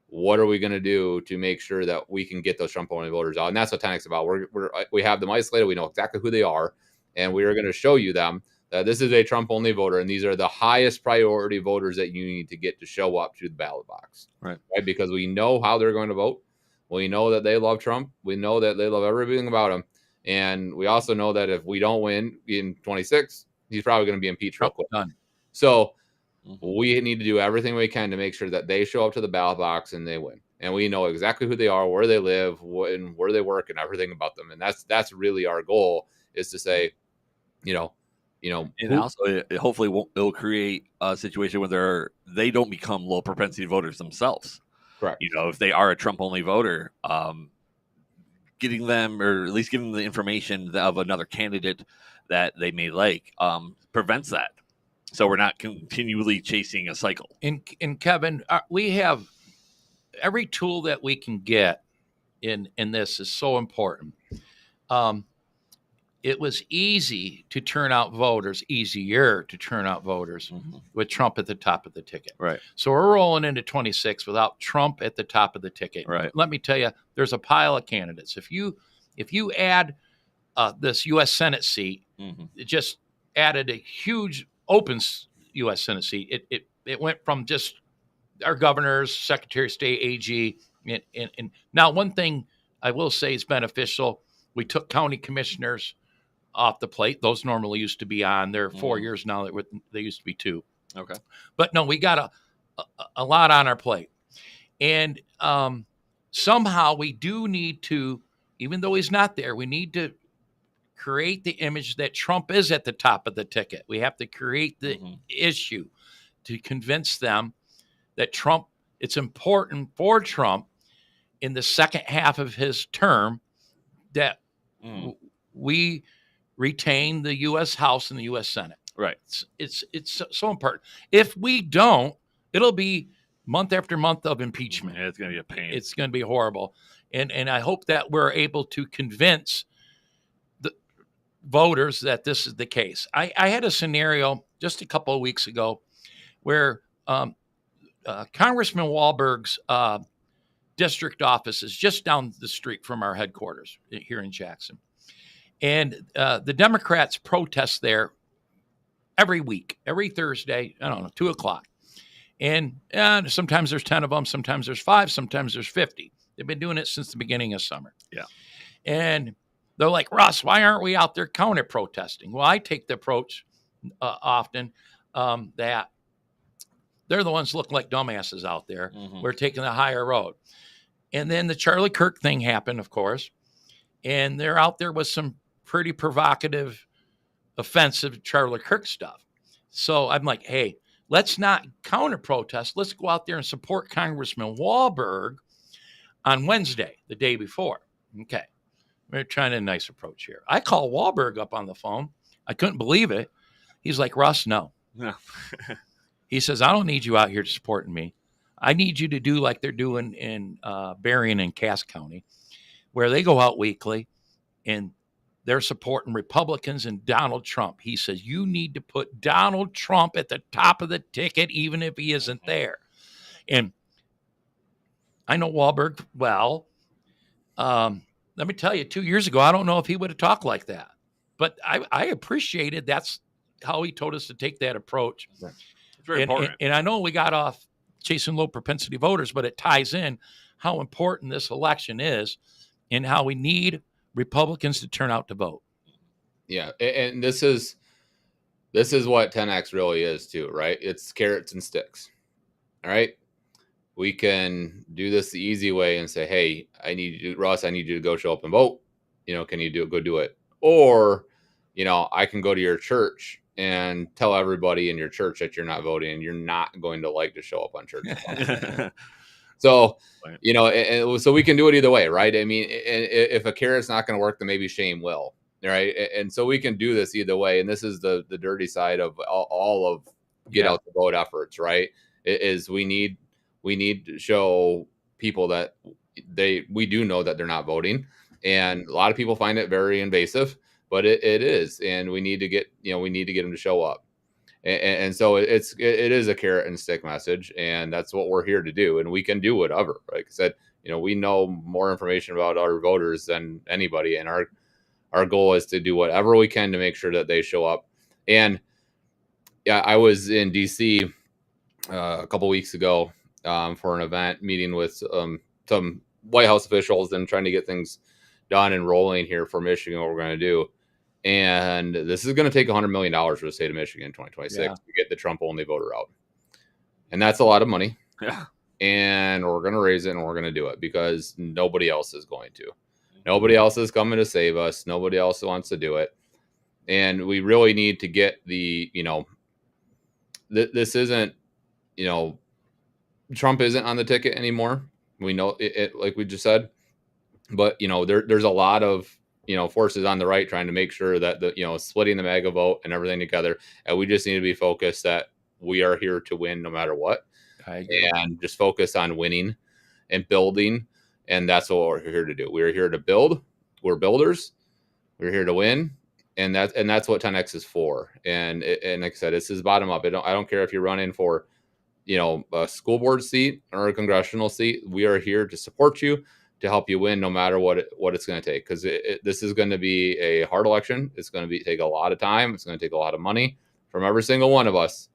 what are we going to do to make sure that we can get those Trump only voters out? And that's what 10X is about. We have them isolated. We know exactly who they are. And we are going to show you them that this is a Trump only voter. And these are the highest priority voters that you need to get to show up to the ballot box. Right? Because we know how they're going to vote. We know that they love Trump. We know that they love everything about him. And we also know that if we don't win in 26, he's probably going to be impeached real quick. So we need to do everything we can to make sure that they show up to the ballot box and they win. And we know exactly who they are, where they live, and where they work, and everything about them. And that's really our goal, is to say, and also hopefully it'll create a situation where they don't become low propensity voters themselves. Correct. If they are a Trump only voter, getting them, or at least giving them the information of another candidate that they may like, prevents that. So we're not continually chasing a cycle. And Kevin, we have every tool that we can get in this is so important. It was easier to turn out voters with Trump at the top of the ticket. Right. So we're rolling into 26 without Trump at the top of the ticket. Right. Let me tell you, there's a pile of candidates. If you add this U.S. Senate seat, just added a huge open U.S. Senate seat. It went from just our governors, Secretary of State, AG, and now one thing I will say is beneficial. We took county commissioners off the plate. Those normally used to be on. They're 4 years now. They used to be 2. Okay. But no, we got a lot on our plate. And somehow we do need to, even though he's not there, we need to create the image that Trump is at the top of the ticket. We have to create the issue to convince them that Trump, it's important for Trump in the second half of his term that we retain the U.S. House and the U.S. Senate. Right. It's so important. If we don't, it'll be month after month of impeachment. Yeah, it's going to be a pain. It's going to be horrible. And I hope that we're able to convince the voters that this is the case. I had a scenario just a couple of weeks ago where Congressman Wahlberg's district office is just down the street from our headquarters here in Jackson. And the Democrats protest there every week, every Thursday, 2:00. And sometimes there's 10 of them, sometimes there's 5, sometimes there's 50. They've been doing it since the beginning of summer. Yeah. And they're like, Russ, why aren't we out there counter protesting? Well, I take the approach often that they're the ones who look like dumbasses out there. We're taking the higher road. And then the Charlie Kirk thing happened, of course. And they're out there with some pretty provocative, offensive Charlie Kirk stuff. So I'm like, hey, let's not counter protest. Let's go out there and support Congressman Wahlberg on Wednesday, the day before. Okay. We're trying a nice approach here. I call Wahlberg up on the phone. I couldn't believe it. He's like, Russ, no. He says, I don't need you out here supporting me. I need you to do like they're doing in Berrien and Cass County, where they go out weekly and they're supporting Republicans and Donald Trump. He says, you need to put Donald Trump at the top of the ticket, even if he isn't there. And I know Wahlberg well. Let me tell you, 2 years ago, I don't know if he would have talked like that. But I appreciated that's how he told us to take that approach. It's very important. And I know we got off chasing low propensity voters, but it ties in how important this election is and how we need Republicans to turn out to vote. Yeah, and this is what 10X really is too, right? It's carrots and sticks. All right, we can do this the easy way and say, "Hey, Russ, I need you to go show up and vote. Can you go do it?" Or, I can go to your church and tell everybody in your church that you're not voting and you're not going to like to show up on church. So, so we can do it either way, right? I mean, if a carrot's not going to work, then maybe shame will, right? And so we can do this either way. And this is the dirty side of all of get out the vote efforts, right? Is we need to show people that we do know that they're not voting. And a lot of people find it very invasive, but it is. And we need to get them to show up. And so it is a carrot and stick message, and that's what we're here to do. And we can do whatever. Like I said, we know more information about our voters than anybody, and our goal is to do whatever we can to make sure that they show up. And yeah, I was in DC a couple weeks ago for an event, meeting with some White House officials and trying to get things done and rolling here for Michigan. What we're going to do. And this is going to take $100 million for the state of Michigan in 2026 to get the Trump-only voter out. And that's a lot of money. Yeah. And we're going to raise it and we're going to do it because nobody else is going to. Nobody else is coming to save us. Nobody else wants to do it. And we really need to get this isn't, Trump isn't on the ticket anymore. We know it like we just said. But, there's a lot of, forces on the right trying to make sure that splitting the MAGA vote and everything together. And we just need to be focused that we are here to win no matter what. And just focus on winning and building. And that's what we're here to do. We're here to build. We're builders. We're here to win. And that's what 10X is for. And like I said, this is bottom up. I don't care if you're running for, a school board seat or a congressional seat. We are here to support you, to help you win, no matter what it's going to take. Because this is going to be a hard election. It's going to take a lot of time. It's going to take a lot of money from every single one of us.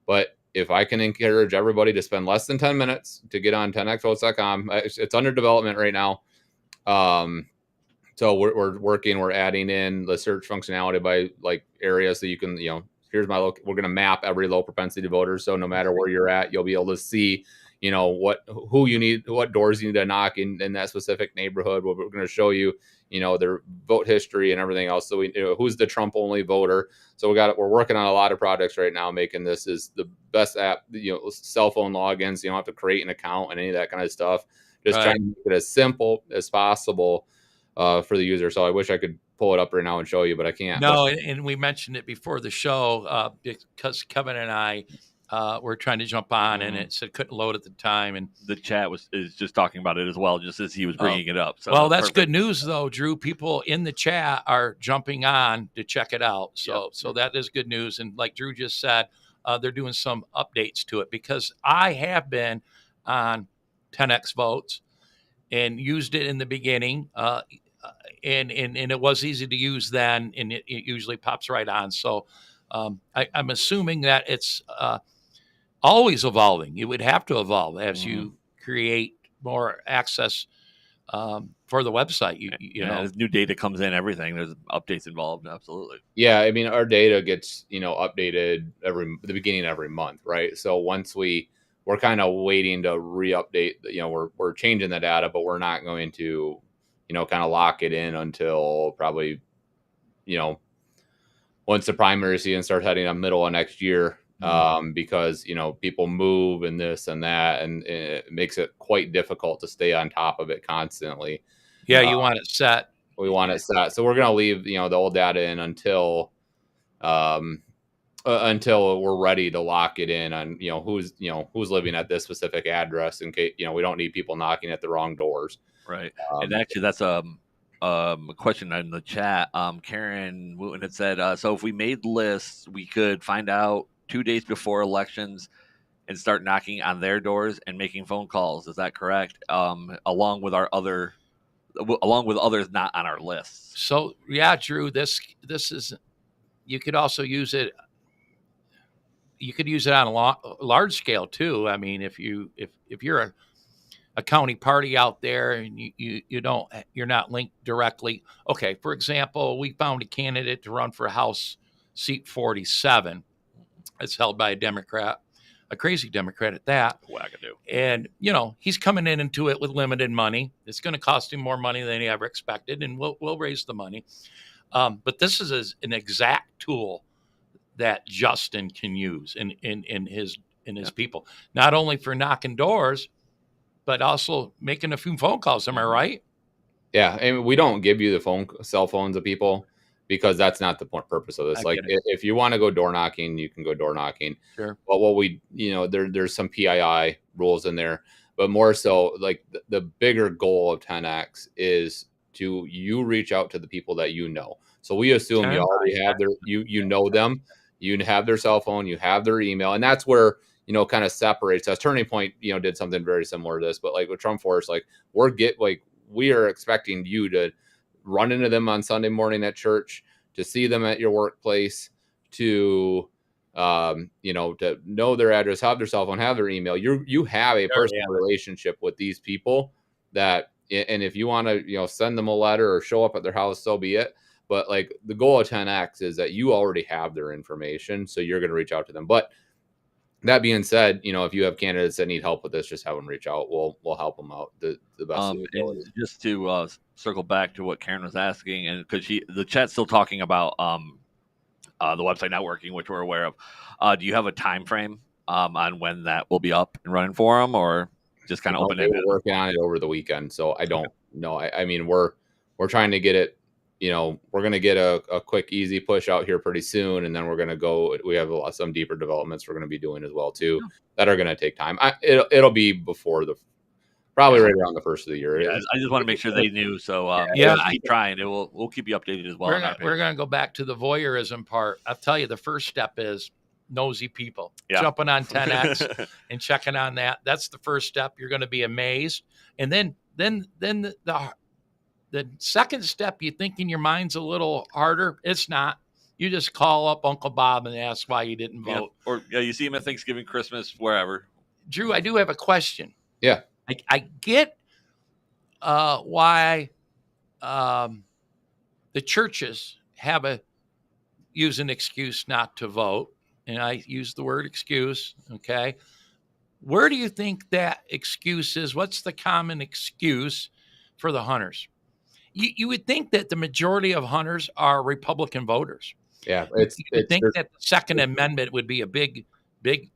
But if I can encourage everybody to spend less than 10 minutes to get on 10xvotes.com, it's under development right now. So we're working, we're adding in the search functionality by like area, so you can, here's my we're going to map every low propensity voter. So no matter where you're at, you'll be able to see, who you need, what doors you need to knock in that specific neighborhood. We're going to show you, their vote history and everything else. So we who's the Trump only voter. So we're working on a lot of projects right now, making this is the best app, cell phone logins. You don't have to create an account and any of that kind of stuff. Just trying to make it as simple as possible for the user. So I wish I could pull it up right now and show you, but I can't. No, and we mentioned it before the show because Kevin and I were trying to jump on, and it said couldn't load at the time, and the chat is just talking about it as well, just as he was bringing it up. So well, that's perfect. Good news though, Drew. People in the chat are jumping on to check it out. So that is good news. And like Drew just said, they're doing some updates to it, because I have been on 10x votes and used it in the beginning. And it was easy to use then, and it usually pops right on. So I'm assuming that it's always evolving. It would have to evolve as you create more access for the website. You know, as new data comes in, everything, there's updates involved. Absolutely. Yeah, I mean, our data gets updated the beginning of every month, right? So once we're kind of waiting to re-update. We're changing the data, but we're not going to kind of lock it in until probably, once the primary season starts heading up middle of next year, because, people move and this and that, and it makes it quite difficult to stay on top of it constantly. Yeah. You want it set. We want it set. So we're going to leave, the old data in until we're ready to lock it in on, who's living at this specific address, in case, we don't need people knocking at the wrong doors. Right. And actually, that's a question in the chat. Karen Wooten had said, so if we made lists, we could find out 2 days before elections and start knocking on their doors and making phone calls. Is that correct? Along with others not on our lists. So yeah, Drew, this is, you could also use it. You could use it on a large scale too. I mean, if you're a county party out there and you're not linked directly. Okay, for example, we found a candidate to run for House seat 47. It's held by a Democrat, a crazy Democrat at that. Wackadoo. And he's coming into it with limited money. It's going to cost him more money than he ever expected, and we'll raise the money. But this is an exact tool that Justin can use in his people, not only for knocking doors, but also making a few phone calls. Am I right? Yeah, and we don't give you the cell phones of people, because that's not the purpose of this. Like, if you want to go door knocking, you can go door knocking. Sure. But what we, there's some PII rules in there, but more so, like the bigger goal of 10X is you reach out to the people that you know. So we assume you already have you know them, you have their cell phone, you have their email, and that's where kind of separates us. Turning Point, did something very similar to this, but like with Trump Force, like we are expecting you to run into them on Sunday morning at church, to see them at your workplace, to to know their address, have their cell phone, have their email. You have a personal relationship with these people that, and if you want to send them a letter or show up at their house, so be it. But like the goal of 10X is that you already have their information, so you're going to reach out to them. But that being said, if you have candidates that need help with this, just have them reach out. We'll help them out the best. Just to circle back to what Karen was asking, and because the chat's still talking about the website networking, which we're aware of. Do you have a time frame on when that will be up and running for them, or just kind of open it? We're working on it over the weekend, so I don't know. I mean, we're trying to get it. We're going to get a quick, easy push out here pretty soon. And then we're going to go, we have some deeper developments we're going to be doing as well, too, that are going to take time. It'll be before probably right around the first of the year. Yeah, I just want to make sure they knew. So keep trying. We'll keep you updated as well. We're going to go back to the voyeurism part. I'll tell you, the first step is nosy people jumping on 10X and checking on that. That's the first step. You're going to be amazed. And then then the second step, you think in your mind's a little harder. It's not. You just call up Uncle Bob and ask why you didn't vote. Or you see him at Thanksgiving, Christmas, wherever. Drew, I do have a question. Yeah. I get why the churches use an excuse not to vote. And I use the word excuse. Okay. Where do you think that excuse is? What's the common excuse for the hunters? You would think that the majority of hunters are Republican voters. Yeah. You would think that the Second Amendment would be a big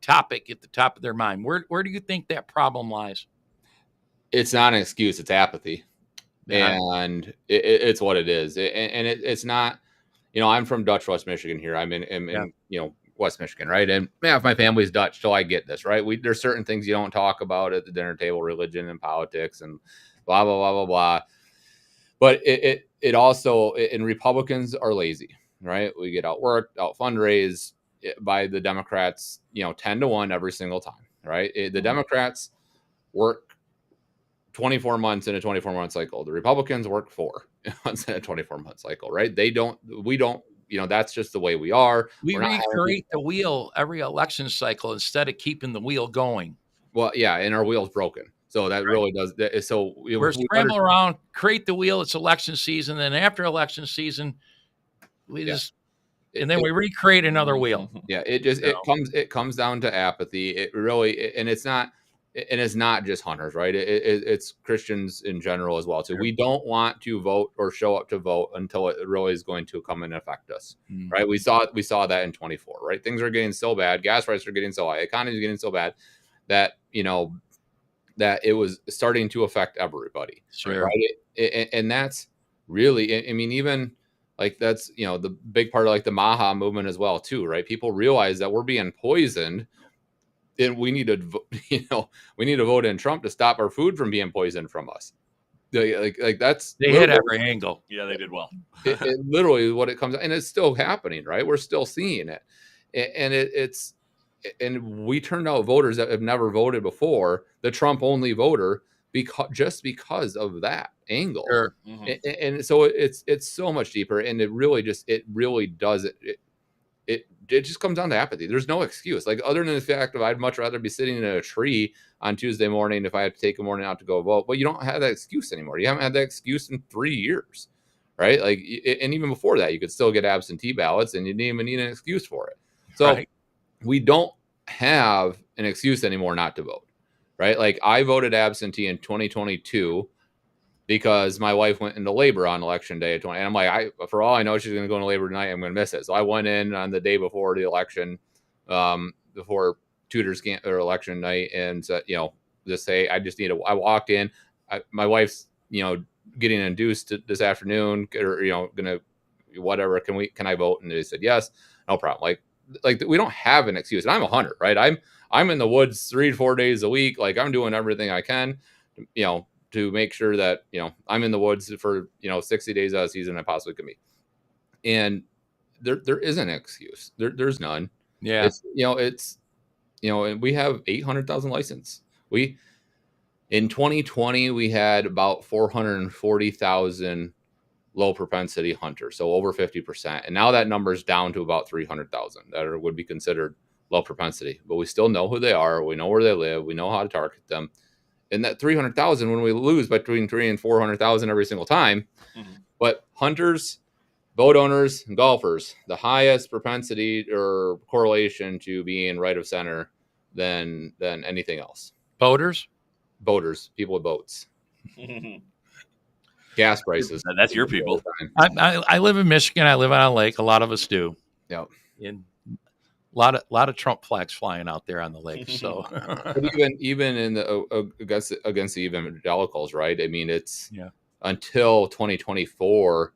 topic at the top of their mind. Where do you think that problem lies? It's not an excuse. It's apathy. Yeah. And it's what it is. It's not, I'm from Dutch, West Michigan here. I'm in West Michigan, right? And if my family's Dutch, so I get this, right? There's certain things you don't talk about at the dinner table, religion and politics and blah, blah, blah, blah, blah. But it also, and Republicans are lazy, right? We get outworked, out fundraised by the Democrats, 10-1 every single time, right? The Democrats work 24 months in a 24-month cycle. The Republicans work 4 months in a 24-month cycle, right? We don't, that's just the way we are. We recreate the wheel every election cycle instead of keeping the wheel going. Well, yeah, and our wheel's broken. So that really does. So we're scrambling around, create the wheel. It's election season. Then after election season, and then we recreate another wheel. Yeah, it comes down to apathy. It really, and it's not just hunters, right? It's Christians in general as well too. We don't want to vote or show up to vote until it really is going to come and affect us, right? We saw that in 24, right? Things are getting so bad, gas prices are getting so high, economy is getting so bad that that it was starting to affect everybody. Sure. Right? And that's really, I mean, even like that's, the big part of like the Maha movement as well too, right? People realize that we're being poisoned and we need to vote in Trump to stop our food from being poisoned from us. Like that's, they hit every angle. Yeah, they did well. it literally what it comes, and it's still happening, right? We're still seeing it. And and we turned out voters that have never voted before, the Trump only voter, because of that angle. Sure. And so it's so much deeper, and it really does it just comes down to apathy. There's no excuse, like other than the fact of I'd much rather be sitting in a tree on Tuesday morning if I had to take a morning out to go vote. But you don't have that excuse anymore. You haven't had that excuse in 3 years, right? Like, and even before that, you could still get absentee ballots, and you didn't even need an excuse for it. So we don't have an excuse anymore not to vote, right? Like I voted absentee in 2022 because my wife went into labor on election day, and I'm like, for all I know, she's going to go into labor tonight. I'm going to miss it. So I went in on the day before the election, before tutors or election night, and said, just say I walked in. My wife's, getting induced this afternoon, or gonna whatever. Can I vote? And they said yes, no problem. Like we don't have an excuse. And I'm a hunter, right? I'm in the woods 3-4 days a week. Like I'm doing everything I can, to make sure that, I'm in the woods for, 60 days out of the season I possibly can be. And there isn't an excuse. There's none. Yeah. And we have 800,000 license. In 2020, we had about 440,000 low propensity hunters, so over 50%. And now that number is down to about 300,000 that would be considered low propensity. But we still know who they are. We know where they live. We know how to target them. And that 300,000, when we lose between 300,000 and 400,000 every single time, but hunters, boat owners, and golfers, the highest propensity or correlation to being right of center than anything else. Boaters, people with boats. Gas prices. That's your people. I live in Michigan. I live on a lake. A lot of us do. Yep. And a lot of Trump flags flying out there on the lake. So, but even in the against the evangelicals, right? I mean, it's until 2024,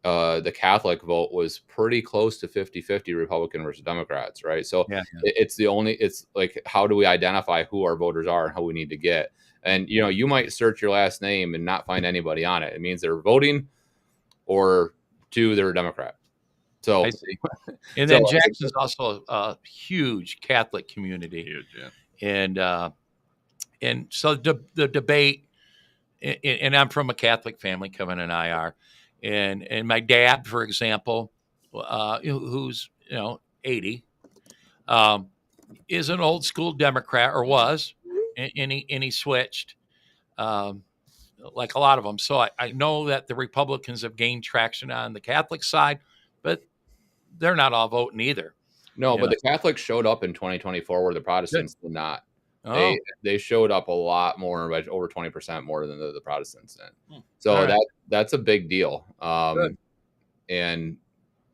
the Catholic vote was pretty close to 50-50 Republican versus Democrats, right? So it's like, how do we identify who our voters are and how we need to get? And, you might search your last name and not find anybody on it. It means they're voting, or 2, they're a Democrat. So, I see. And then Jackson's also a huge Catholic community. Huge, yeah. And so the debate and I'm from a Catholic family, Kevin and I are. And my dad, for example, who's 80, is an old school Democrat, or was, and he switched, like a lot of them. So I know that the Republicans have gained traction on the Catholic side, but they're not all voting either. No, but the Catholics showed up in 2024 where the Protestants did not. Oh. They showed up a lot more, by over 20% more than the Protestants did. So that's a big deal. And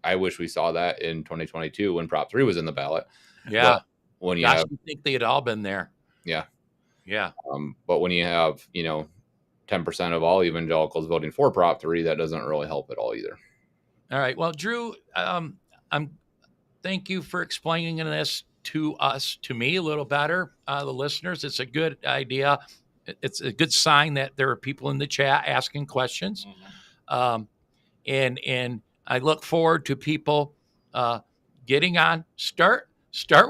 I wish we saw that in 2022 when Prop 3 was in the ballot. Yeah. But when you think they had all been there. Yeah. Yeah. But when you have 10% of all evangelicals voting for Prop 3, that doesn't really help at all either. All right. Well, Drew, thank you for explaining this to me a little better, the listeners. It's a good idea. It's a good sign that there are people in the chat asking questions. And I look forward to people getting on. Start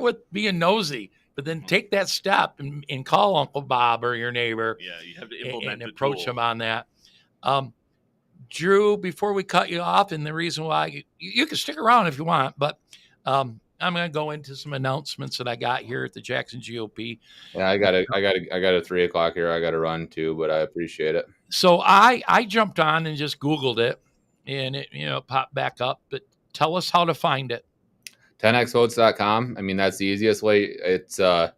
with being nosy, but then take that step and call Uncle Bob or your neighbor. Yeah, you have to implement and approach them on that. Drew, before we cut you off, and the reason why you can stick around if you want, but I'm going to go into some announcements that I got here at the Jackson GOP. Yeah, I got a 3:00 here. I got to run too, but I appreciate it. So I jumped on and just Googled it, and it popped back up. But tell us how to find it. 10xvotes.com. I mean, that's the easiest way. It's like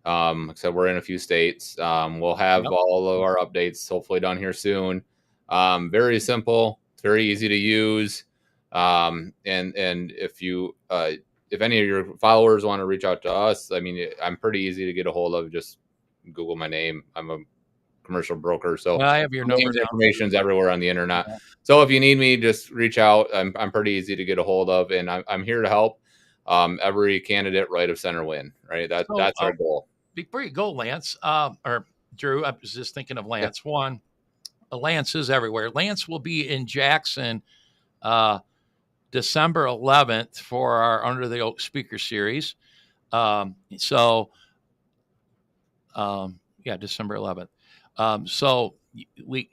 I said, we're in a few states. We'll have all of our updates hopefully done here soon. Very simple. It's very easy to use. And if any of your followers want to reach out to us, I mean, I'm pretty easy to get a hold of. Just Google my name. I'm a commercial broker, so I have your number. Information's everywhere on the internet. Yeah. So if you need me, just reach out. I'm pretty easy to get a hold of, and I'm here to help. Every candidate right of center win. Right. That's our goal. Before you go, Lance, or Drew, I was just thinking of Lance. Yeah. One, Lance is everywhere. Lance will be in Jackson December 11th for our Under the Oak speaker series. December 11th. So we,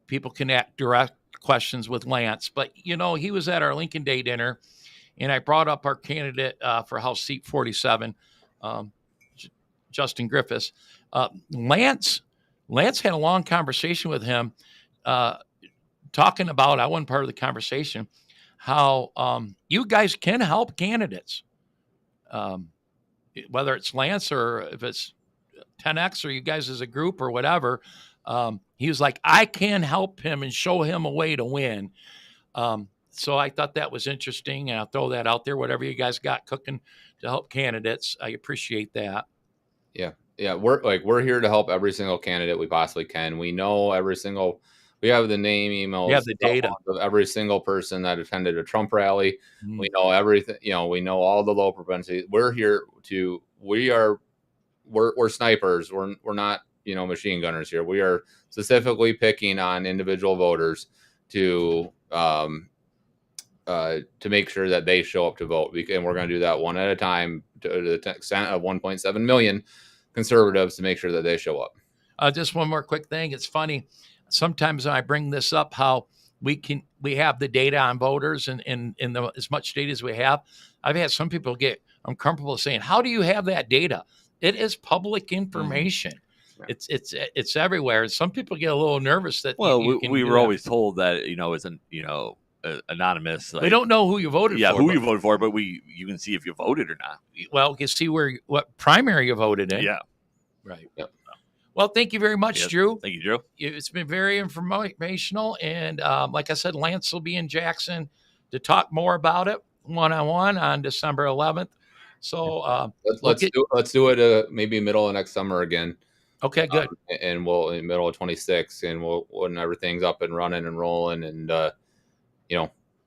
people can direct questions with Lance, but he was at our Lincoln Day dinner, and I brought up our candidate for House Seat 47, Justin Griffiths. Lance had a long conversation with him, talking about, I wasn't part of the conversation, how you guys can help candidates, whether it's Lance or if it's 10X or you guys as a group or whatever. He was like, I can help him and show him a way to win. So I thought that was interesting, and I'll throw that out there. Whatever you guys got cooking to help candidates, I appreciate that. Yeah. We're here to help every single candidate we possibly can. We know we have the name, emails, we have the data of every single person that attended a Trump rally. Mm-hmm. We know everything. We know all the low propensity. We're here we're snipers. We're not, machine gunners here. We are specifically picking on individual voters to make sure that they show up to vote. And we're going to do that one at a time to the extent of 1.7 million conservatives to make sure that they show up. Just one more quick thing. It's funny. Sometimes I bring this up, how we have the data on voters and as much data as we have. I've had some people get uncomfortable saying, how do you have that data? It is public information. Mm-hmm. It's everywhere. Some people get a little nervous that. Well, we were always told that isn't anonymous. We don't know who you voted for. Yeah, who you voted for, but you can see if you voted or not. Well, you can see what primary you voted in. Yeah, right. Yep. Well, thank you very much, Drew. Thank you, Drew. It's been very informational, and like I said, Lance will be in Jackson to talk more about it one-on-one on December 11th. So let's do it maybe middle of next summer again. Okay, good. And we'll in the middle of 26, and when everything's up and running and rolling, and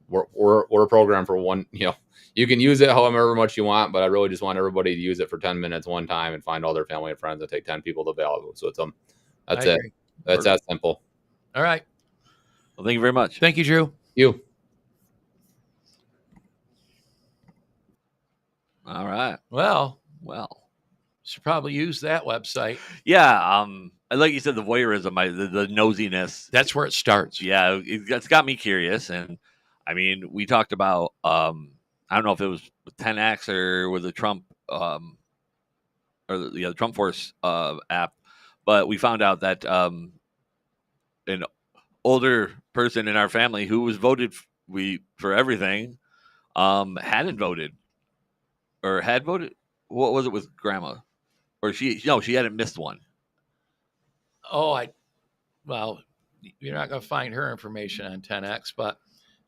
we're a program for one. You can use it however much you want, but I really just want everybody to use it for 10 minutes one time and find all their family and friends and take 10 people to ballot. So that's it. That's that simple. All right. Well, thank you very much. Thank you, Drew. You. All right. Well, Should probably use that website. Yeah. Like you said, the voyeurism, the nosiness. That's where it starts. Yeah, it's got me curious. And I mean, we talked about I don't know if it was with 10X or with the Trump or the Trump Force app, but we found out that an older person in our family who was voted for everything hadn't voted or had voted. What was it with grandma? Or she hadn't missed one. Well, you're not going to find her information on 10X, but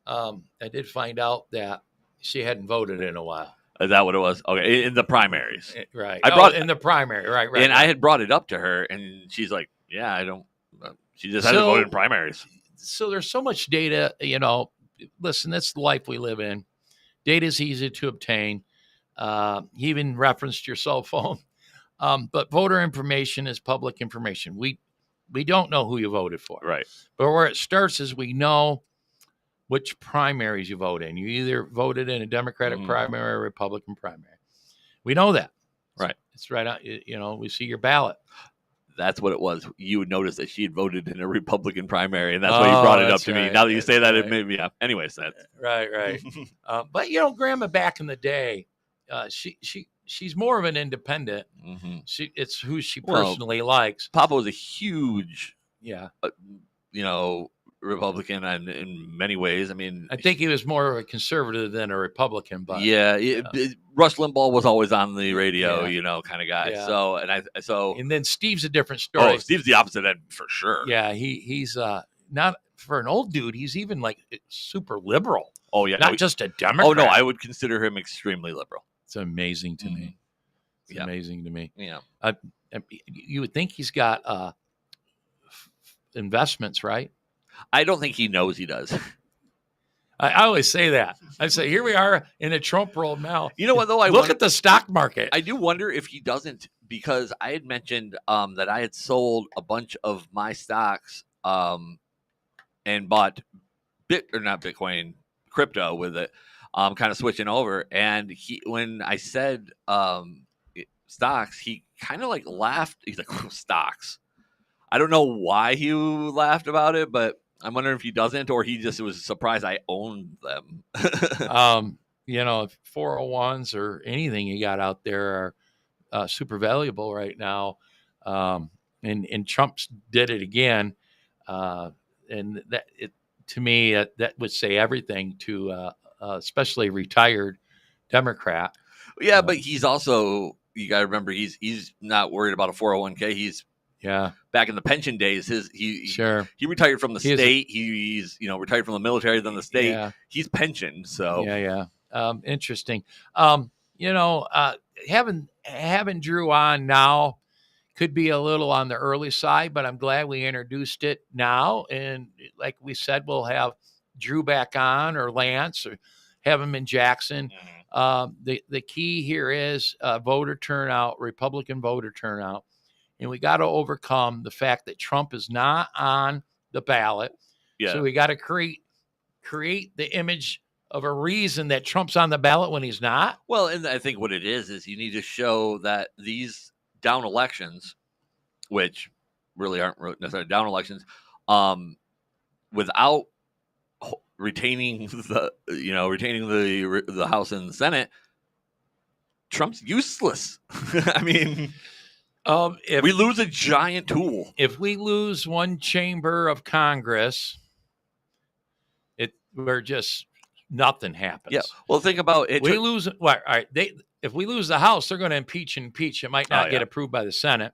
I did find out that she hadn't voted in a while. Is that what it was? Okay, in the primaries, right? In the primary, right. And I had brought it up to her, and she's like, "Yeah, I don't." She just hasn't voted in primaries. So there's so much data. Listen, that's the life we live in. Data is easy to obtain. He even referenced your cell phone. But voter information is public information. We don't know who you voted for. Right. But where it starts is we know which primaries you vote in. You either voted in a Democratic primary or a Republican primary. We know that. Right. It's right out, we see your ballot. That's what it was. You would notice that she had voted in a Republican primary, and that's why you brought it up to me. Now that you say that, it made me, yeah. Anyways, that's right. But Grandma back in the day, she's more of an independent. Mm-hmm. It's who she personally likes. Papa was a huge, yeah, Republican, and in many ways, I mean, I think he was more of a conservative than a Republican. But Rush Limbaugh was always on the radio, kind of guy. Yeah. So and then Steve's a different story. Oh, Steve's the opposite end for sure. Yeah, he's not for an old dude. He's even like super liberal. Oh yeah, not just a Democrat. Oh no, I would consider him extremely liberal. It's amazing to me. It's amazing to me. Yeah, you would think he's got investments, right? I don't think he knows he does. I always say that. I say, here we are in a Trump world now. You know what, though? Look at the stock market. I do wonder if he doesn't, because I had mentioned that I had sold a bunch of my stocks and bought not Bitcoin, crypto with it, kind of switching over. And when I said stocks, he kind of like laughed. He's like, stocks. I don't know why he laughed about it, but I'm wondering if he doesn't, or he just was surprised I owned them. 401s or anything you got out there are super valuable right now. And Trump did it again. And that to me, that would say everything to especially a retired Democrat. Yeah, but he's also, you got to remember, he's not worried about a 401k. He's back in the pension days, he retired from the state. He's retired from the military, then the state. Yeah. He's pensioned. So interesting. Having Drew on now could be a little on the early side, but I'm glad we introduced it now. And like we said, we'll have Drew back on, or Lance, or have him in Jackson. The key here is voter turnout, Republican voter turnout. And we got to overcome the fact that Trump is not on the ballot. Yeah. So we got to create the image of a reason that Trump's on the ballot when he's not. Well, and I think what it is you need to show that these down elections, which really aren't necessarily down elections, without retaining the House and the Senate, Trump's useless. I mean. If we lose a giant tool, if we lose one chamber of Congress, we're just nothing happens. Yeah. Well, think about it. We lose. Well, all right. If we lose the House, they're going to impeach. It might not get approved by the Senate.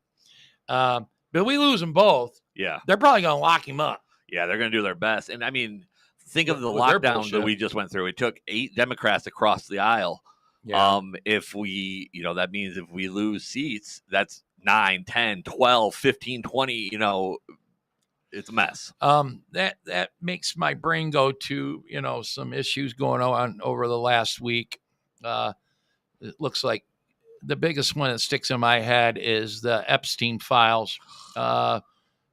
But we lose them both. Yeah. They're probably going to lock him up. Yeah, they're going to do their best. And I mean, think of the lockdown that we just went through. It took 8 Democrats across the aisle. Yeah. If we, that means if we lose seats, that's 9, 10, 12, 15, 20, it's a mess. That makes my brain go to, some issues going on over the last week. It looks like the biggest one that sticks in my head is the Epstein files.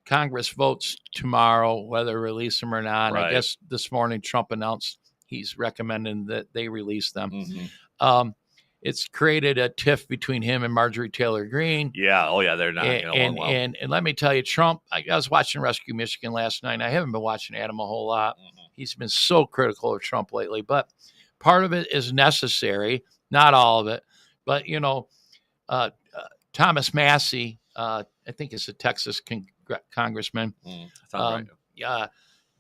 Congress votes tomorrow whether to release them or not. Right. I guess this morning Trump announced he's recommending that they release them. Mm-hmm. it's created a tiff between him and Marjorie Taylor Greene. Yeah. Oh, yeah. They're not getting along well. And let me tell you, Trump, I was watching Rescue Michigan last night. I haven't been watching Adam a whole lot. He's been so critical of Trump lately, but part of it is necessary, not all of it. But, Thomas Massey, I think it's a Texas congressman. Sounds right.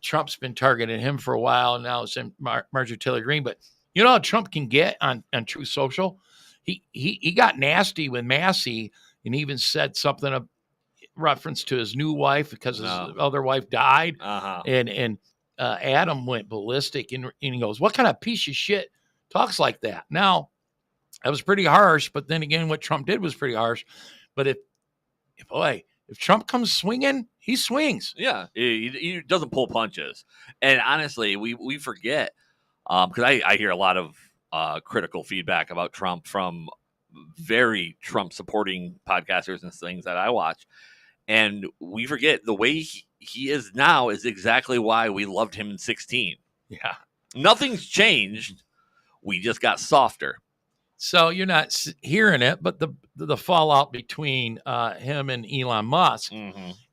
Trump's been targeting him for a while. Now it's in Marjorie Taylor Greene. But you know how Trump can get on Truth Social? He got nasty with Massey and even said something of reference to his new wife because his other wife died. And Adam went ballistic and he goes, "What kind of piece of shit talks like that?" Now, that was pretty harsh, but then again, what Trump did was pretty harsh. But if Trump comes swinging, he swings. Yeah, he doesn't pull punches. And honestly, we forget, because I hear a lot of critical feedback about Trump from very Trump-supporting podcasters and things that I watch. And we forget the way he is now is exactly why we loved him in 2016. Yeah. Nothing's changed. We just got softer. So you're not hearing it, but the fallout between him and Elon Musk,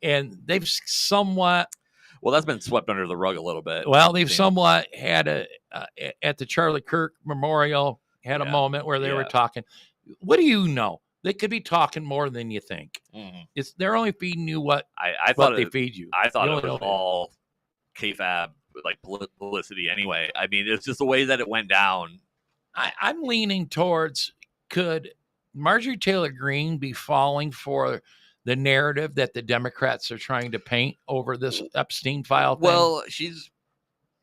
and they've somewhat. Well, that's been swept under the rug a little bit. Well, they've somewhat had at the Charlie Kirk Memorial had a moment where they were talking. What do you know? They could be talking more than you think. They're only feeding you what I thought they feed you. I thought it was all kayfabe, like publicity anyway. I mean, it's just the way that it went down. I'm leaning towards, could Marjorie Taylor Greene be falling for the narrative that the Democrats are trying to paint over this Epstein file thing? Well,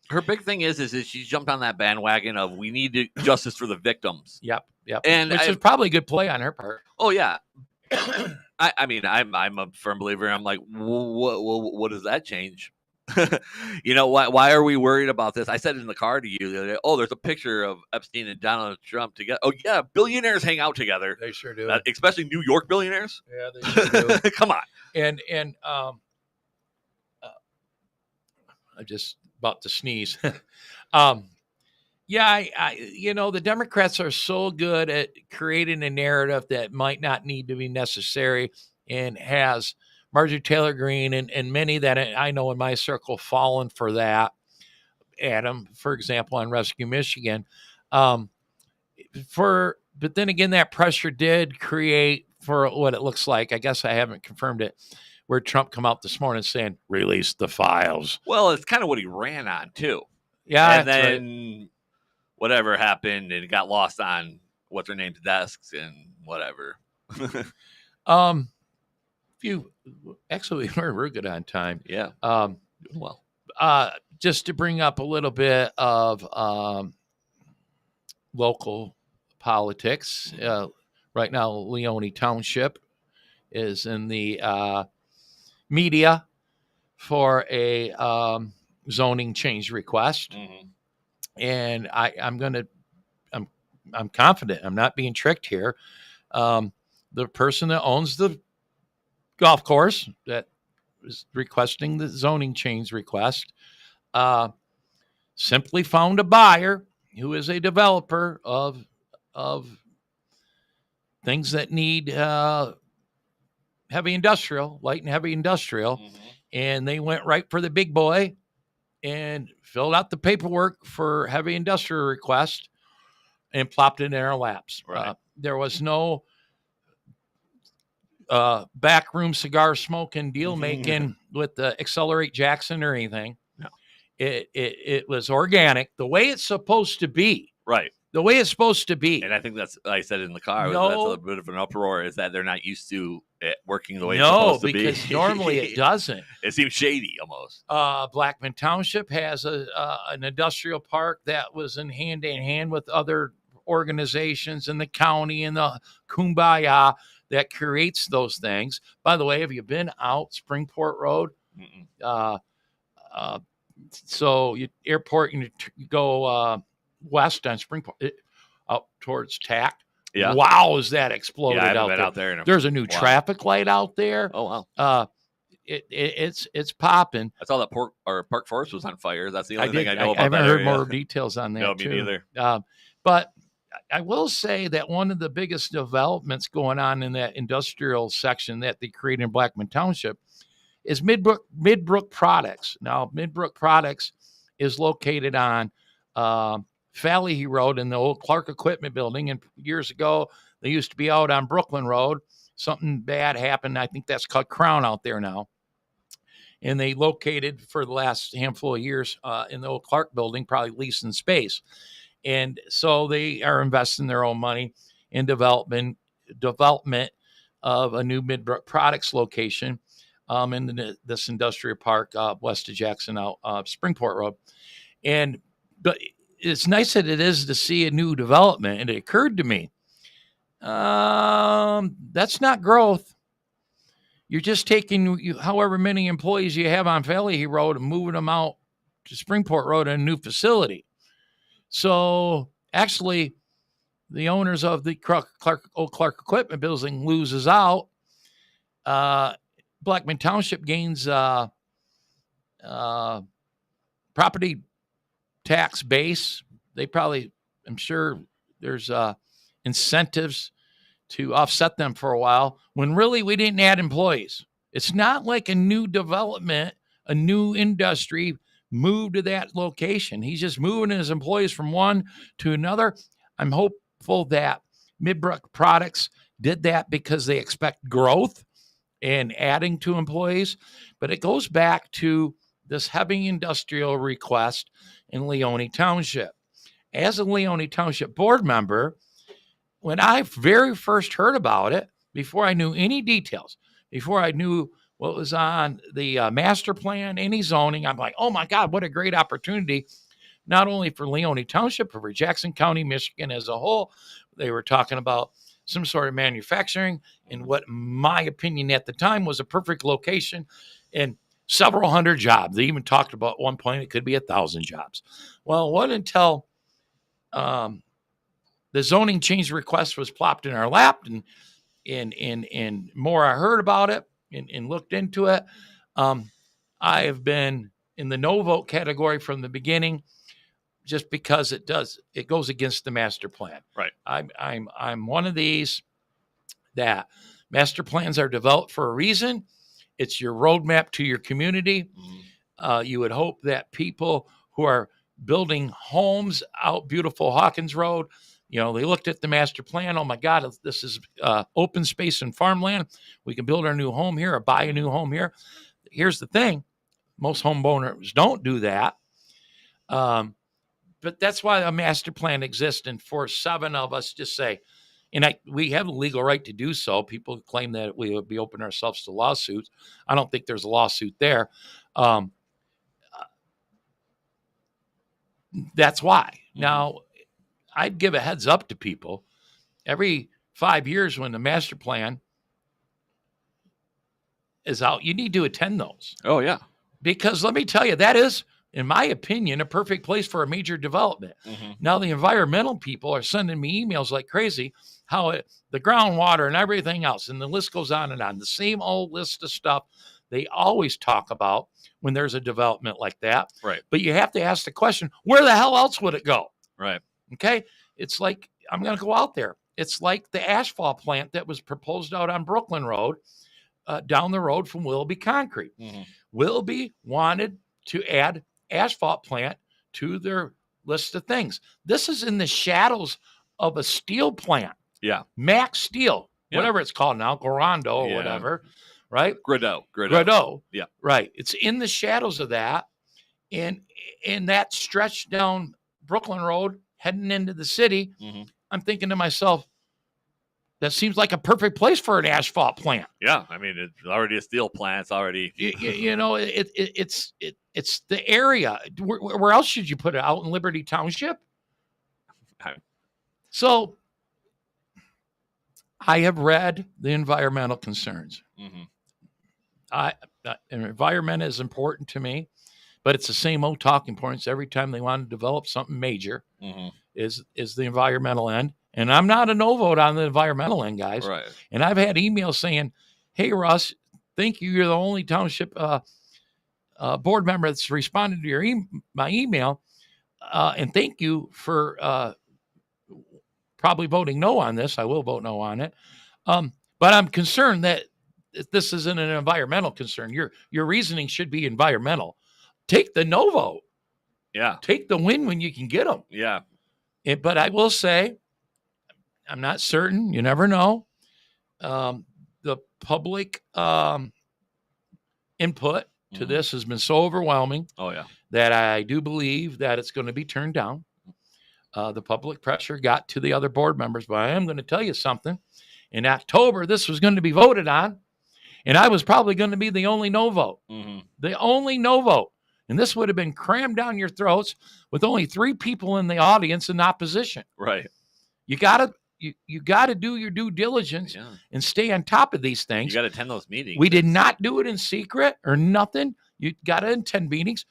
her big thing is she's jumped on that bandwagon of we need justice for the victims. Yep. And which is probably a good play on her part. Oh yeah. I mean, I'm a firm believer. I'm like, what does that change? Why are we worried about this? I said in the car to you the other day, there's a picture of Epstein and Donald Trump together. Oh yeah, billionaires hang out together. They sure do. Especially New York billionaires. Yeah, they sure do. Come on. And I'm just about to sneeze. Yeah, the Democrats are so good at creating a narrative that might not need to be necessary, and has Marjorie Taylor Greene and many that I know in my circle fallen for that. Adam, for example, on Rescue Michigan. But then again, that pressure did create, for what it looks like, I guess I haven't confirmed it, where Trump come out this morning saying, release the files. Well, it's kind of what he ran on too. Yeah. And then whatever happened, and it got lost on what's her name's desks and whatever. Actually, we're good on time. Yeah. Well, just to bring up a little bit of local politics. Right now, Leone Township is in the media for a zoning change request, and I'm confident. I'm not being tricked here. The person that owns the golf course that is requesting the zoning change request simply found a buyer who is a developer of things that need heavy industrial, light and heavy industrial. And they went right for the big boy and filled out the paperwork for heavy industrial request and plopped it in our laps. Right. There was no backroom cigar smoking deal making with the Accelerate Jackson or anything. No. It was organic, the way it's supposed to be. Right. The way it's supposed to be. And I think that's, I said in the car, that's a bit of an uproar, is that they're not used to it working the way it's supposed to be. No, because normally it doesn't. It seems shady almost. Blackman Township has an industrial park that was in hand with other organizations in the county and the Kumbaya that creates those things. By the way, have you been out Springport Road? So airport, you go west on Springport, out towards Tack. Yeah. Wow, is that exploded out there? There's a new traffic light out there. Oh wow. It's popping. I saw that Park Forest was on fire. That's the only thing I know about. I haven't that heard area. more details on that. No, me neither. But I will say that one of the biggest developments going on in that industrial section that they created in Blackman Township is Midbrook Products. Now, Midbrook Products is located on Valley Road in the old Clark Equipment Building. And years ago, they used to be out on Brooklyn Road. Something bad happened. I think that's called Crown out there now. And they located for the last handful of years in the old Clark building, probably leasing space. And so they are investing their own money in development of a new Midbrook Products location in this industrial park west of Jackson out Springport Road. But it's nice that it is to see a new development. And it occurred to me, that's not growth. You're just taking however many employees you have on Valley Road and moving them out to Springport Road in a new facility. So actually, the owners of the old Clark Equipment Building loses out. Blackman Township gains property tax base. They probably, I'm sure there's incentives to offset them for a while, when really we didn't add employees. It's not like a new development, a new industry moved to that location. He's just moving his employees from one to another. I'm hopeful that Midbrook Products did that because they expect growth and adding to employees. But it goes back to this heavy industrial request in Leone Township. As a Leone Township board member, when I very first heard about it, before I knew any details, before I knew what was on the master plan, any zoning, I'm like, oh my God, what a great opportunity, not only for Leone Township, but for Jackson County, Michigan as a whole. They were talking about some sort of manufacturing in what my opinion at the time was a perfect location and several hundred jobs. They even talked about at one point it could be 1,000 jobs. Well, it wasn't until the zoning change request was plopped in our lap and more I heard about it and looked into it. I have been in the no vote category from the beginning, just because it goes against the master plan. Right. I'm one of these that master plans are developed for a reason. It's your roadmap to your community. You would hope that people who are building homes out beautiful Hawkins Road, they looked at the master plan. Oh my God, this is open space and farmland. We can build our new home here or buy a new home here. Here's the thing. Most homeowners don't do that. But that's why a master plan exists. And for 7 of us to say, we have a legal right to do so. People claim that we would be opening ourselves to lawsuits. I don't think there's a lawsuit there. That's why. Now, I'd give a heads up to people. Every 5 years when the master plan is out, you need to attend those. Oh, yeah. Because let me tell you, that is, in my opinion, a perfect place for a major development. Now, the environmental people are sending me emails like crazy, the groundwater and everything else, and the list goes on and on. The same old list of stuff they always talk about when there's a development like that. Right. But you have to ask the question, where the hell else would it go? Right. Okay. It's like, I'm going to go out there. It's like the asphalt plant that was proposed out on Brooklyn Road, down the road from Willoughby Concrete. Willoughby wanted to add asphalt plant to their list of things. This is in the shadows of a steel plant. Yeah. Max Steel, whatever it's called now, Gorando or whatever, right? Grado. Yeah. Right. It's in the shadows of that. And that stretch down Brooklyn Road heading into the city, I'm thinking to myself, that seems like a perfect place for an asphalt plant. Yeah, I mean, it's already a steel plant. It's already, it's the area. Where else should you put it? Out in Liberty Township? So I have read the environmental concerns. Environment is important to me, but it's the same old talking points every time they want to develop something major. Is the environmental end. And I'm not a no vote on the environmental end, guys. Right. And I've had emails saying, hey, Russ, thank you. You're the only township board member that's responded to my email. And thank you for probably voting no on this. I will vote no on it. But I'm concerned that this isn't an environmental concern. Your reasoning should be environmental. Take the no vote. Yeah. Take the win when you can get them. Yeah. But I will say, I'm not certain. You never know. The public input to this has been so overwhelming. Oh, yeah. That I do believe that it's going to be turned down. The public pressure got to the other board members, but I am going to tell you something. In October, this was going to be voted on, and I was probably going to be the only no vote. The only no vote. And this would have been crammed down your throats with only 3 people in the audience in opposition. Right. You got to do your due diligence and stay on top of these things. You got to attend those meetings. We did not do it in secret or nothing. You got to attend meetings.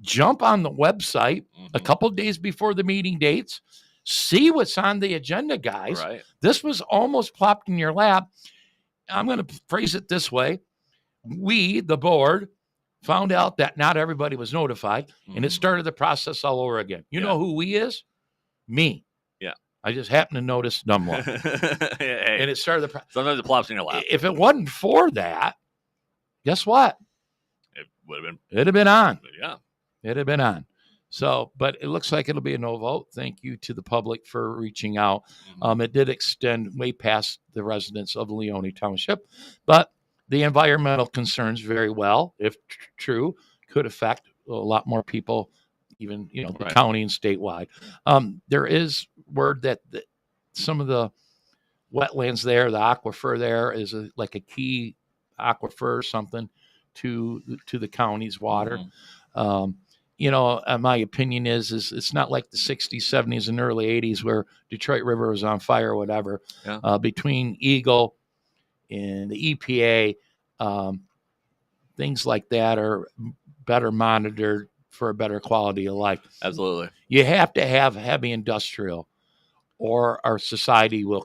Jump on the website a couple days before the meeting dates. See what's on the agenda, guys. Right. This was almost plopped in your lap. I'm going to phrase it this way. We, the board, found out that not everybody was notified, and it started the process all over again. You know who we is? Me. Yeah. I just happened to notice numb one. Hey, and it started the process. Sometimes it plops in your lap. If it wasn't for that, guess what? It would have been. It'd have been on. Yeah. It'd have been on. So, but it looks like it'll be a no vote. Thank you to the public for reaching out. It did extend way past the residents of Leone Township, but the environmental concerns very well, if true, could affect a lot more people, even, the county and statewide. There is word that some of the wetlands there, the aquifer there is like a key aquifer or something to the county's water. My opinion is it's not like the 60s, 70s, and early 80s where Detroit River was on fire or whatever. Yeah. Between Eagle and the EPA, things like that are better monitored for a better quality of life. Absolutely. You have to have heavy industrial or our society will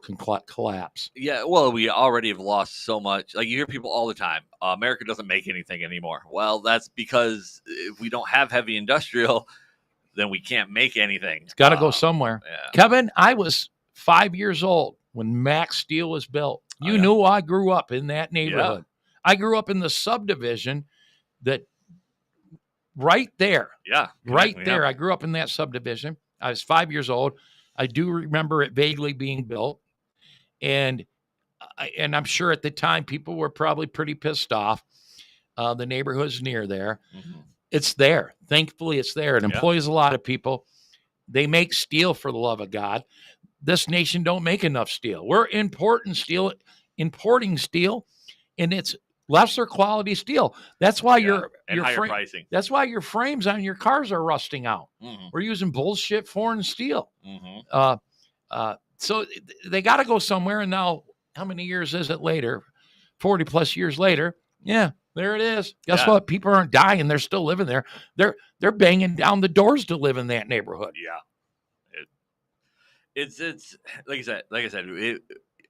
collapse. Yeah, well, we already have lost so much. Like, you hear people all the time, America doesn't make anything anymore. Well, that's because if we don't have heavy industrial, then we can't make anything. It's got to go somewhere. Yeah. Kevin, I was 5 years old when Max Steel was built. You knew I grew up in that neighborhood. Yeah. I grew up in the subdivision that right there. Yeah. Right there. Yeah. I grew up in that subdivision. I was 5 years old. I do remember it vaguely being built, and I'm sure at the time people were probably pretty pissed off. The neighborhood's near there. It's there. Thankfully, it's there. It employs a lot of people. They make steel, for the love of God. This nation don't make enough steel. We're importing steel, and it's lesser quality steel. That's why your higher pricing. That's why your frames on your cars are rusting out. We're using bullshit foreign steel. So they got to go somewhere. And now, how many years is it later? 40 plus years later. Yeah, there it is. Guess what? People aren't dying. They're still living there. They're banging down the doors to live in that neighborhood. Yeah. It's like I said,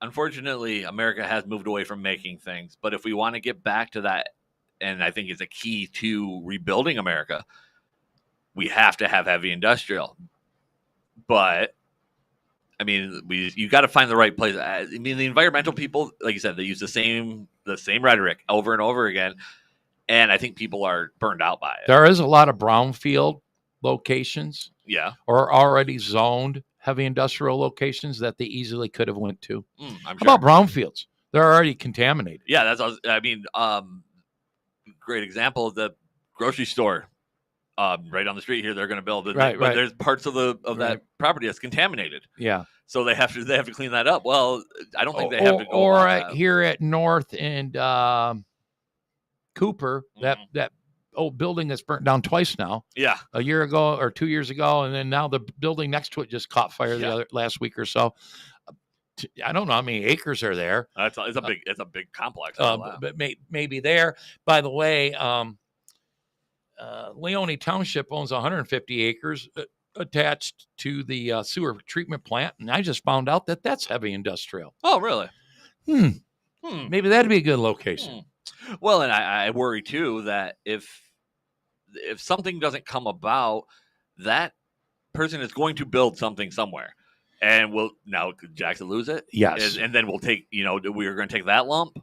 unfortunately, America has moved away from making things. But if we want to get back to that, and I think it's a key to rebuilding America, we have to have heavy industrial. But I mean, you got to find the right place. I mean, the environmental people, like you said, they use the same rhetoric over and over again, and I think people are burned out by it. There is a lot of brownfield locations, or already zoned heavy industrial locations that they easily could have went to. How about brownfields? They're already contaminated. Yeah, great example of the grocery store. Right on the street here, they're going to build it. But there's parts of that property that's contaminated. Yeah. So they have to clean that up. Well, I don't think they have to go. Or here at North and Cooper, that old building that's burnt down twice now. Yeah. A year ago or 2 years ago, and then now the building next to it just caught fire last week or so. I don't know how many acres are there. It's a big complex. But maybe there. By the way, Leone Township owns 150 acres attached to the sewer treatment plant, and I just found out that that's heavy industrial. Oh, really? Maybe that'd be a good location. Well, and I worry too that if something doesn't come about, that person is going to build something somewhere. And now Jackson lose it? Yes. And then we'll take, we're going to take that lump?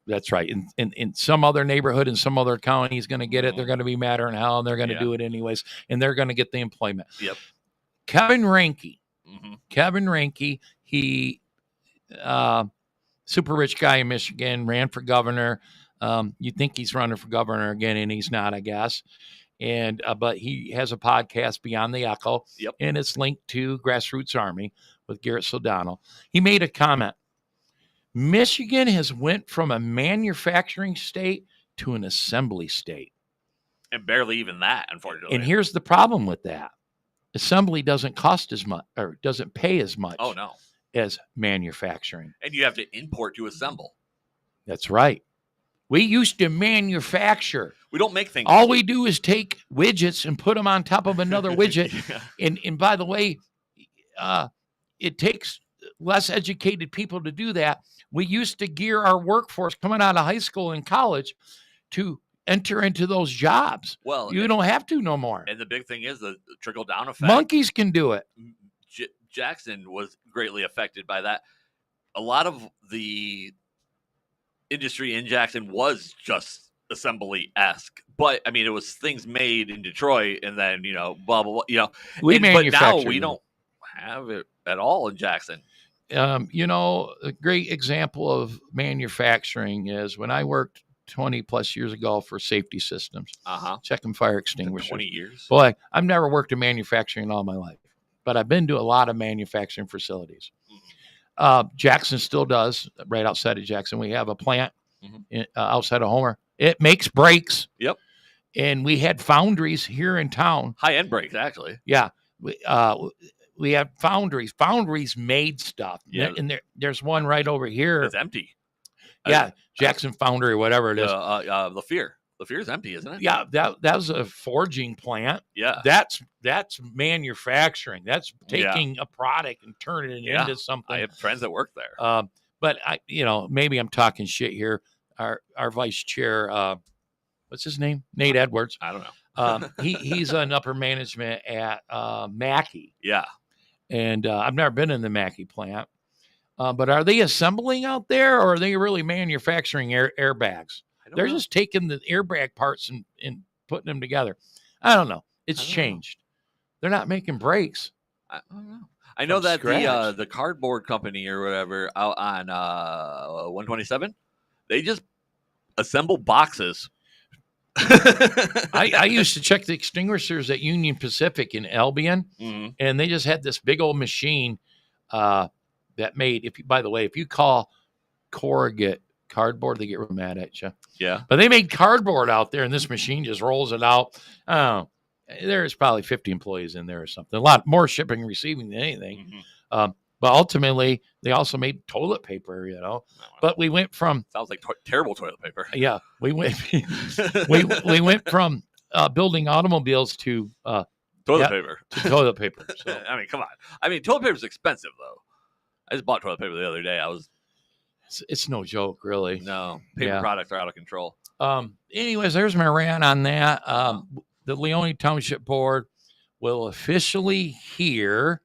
That's right. In some other neighborhood in some other county is going to get it. They're going to be madder than hell, and they're going to do it anyways, and they're going to get the employment. Yep. Kevin Reinke. Mm-hmm. Kevin Reinke, he super rich guy in Michigan, ran for governor. You think he's running for governor again, and he's not, I guess. And but he has a podcast, Beyond the Echo, and it's linked to Grassroots Army with Garrett Sodano. He made a comment. Michigan has went from a manufacturing state to an assembly state. And barely even that, unfortunately. And here's the problem with that. Assembly doesn't cost as much or doesn't pay as much as manufacturing. And you have to import to assemble. That's right. We used to manufacture. We don't make things. All we do is take widgets and put them on top of another widget. And by the way, it takes less educated people to do that. We used to gear our workforce coming out of high school and college to enter into those jobs. Well, you don't have to no more. And the big thing is the trickle down effect. Monkeys can do it. Jackson was greatly affected by that. A lot of the industry in Jackson was just assembly-esque, but I mean, it was things made in Detroit, and then blah blah blah. But now we don't have it at all in Jackson. A great example of manufacturing is when I worked 20 plus years ago for safety systems, checking fire extinguishers. 20 years. Boy, I've never worked in manufacturing all my life, but I've been to a lot of manufacturing facilities. Jackson still does. Right outside of Jackson, we have a plant outside of Homer. It makes brakes. Yep. And we had foundries here in town. High-end brakes, actually. Yeah. We have foundries. Foundries made stuff. Yeah. And there's one right over here. It's empty. Yeah. Jackson Foundry or whatever it is. Lafayette is empty, isn't it? Yeah. That was a forging plant. Yeah. That's manufacturing. That's taking a product and turning it into something. I have friends that work there. But maybe I'm talking shit here. Our vice chair, what's his name? Nate Edwards. I don't know. He's an upper management at Mackey. Yeah. And I've never been in the Mackey plant. But are they assembling out there, or are they really manufacturing airbags? They're just taking the airbag parts and putting them together. I don't know. It's changed. They're not making brakes. I don't know. I know that the cardboard company or whatever out on 127, they just assemble boxes. I used to check the extinguishers at Union Pacific in Albion, and they just had this big old machine that made. If you call corrugate cardboard, they get real mad at you. Yeah, but they made cardboard out there, and this machine just rolls it out. There's probably 50 employees in there or something. A lot more shipping and receiving than anything. But ultimately, they also made toilet paper, But we went from sounds like terrible toilet paper. Yeah, we went we went from building automobiles to toilet paper. To toilet paper. So. I mean, come on. I mean, toilet paper is expensive, though. I just bought toilet paper the other day. It's no joke, really. No, paper products are out of control. Anyways, there's my rant on that. The Leone Township Board will officially hear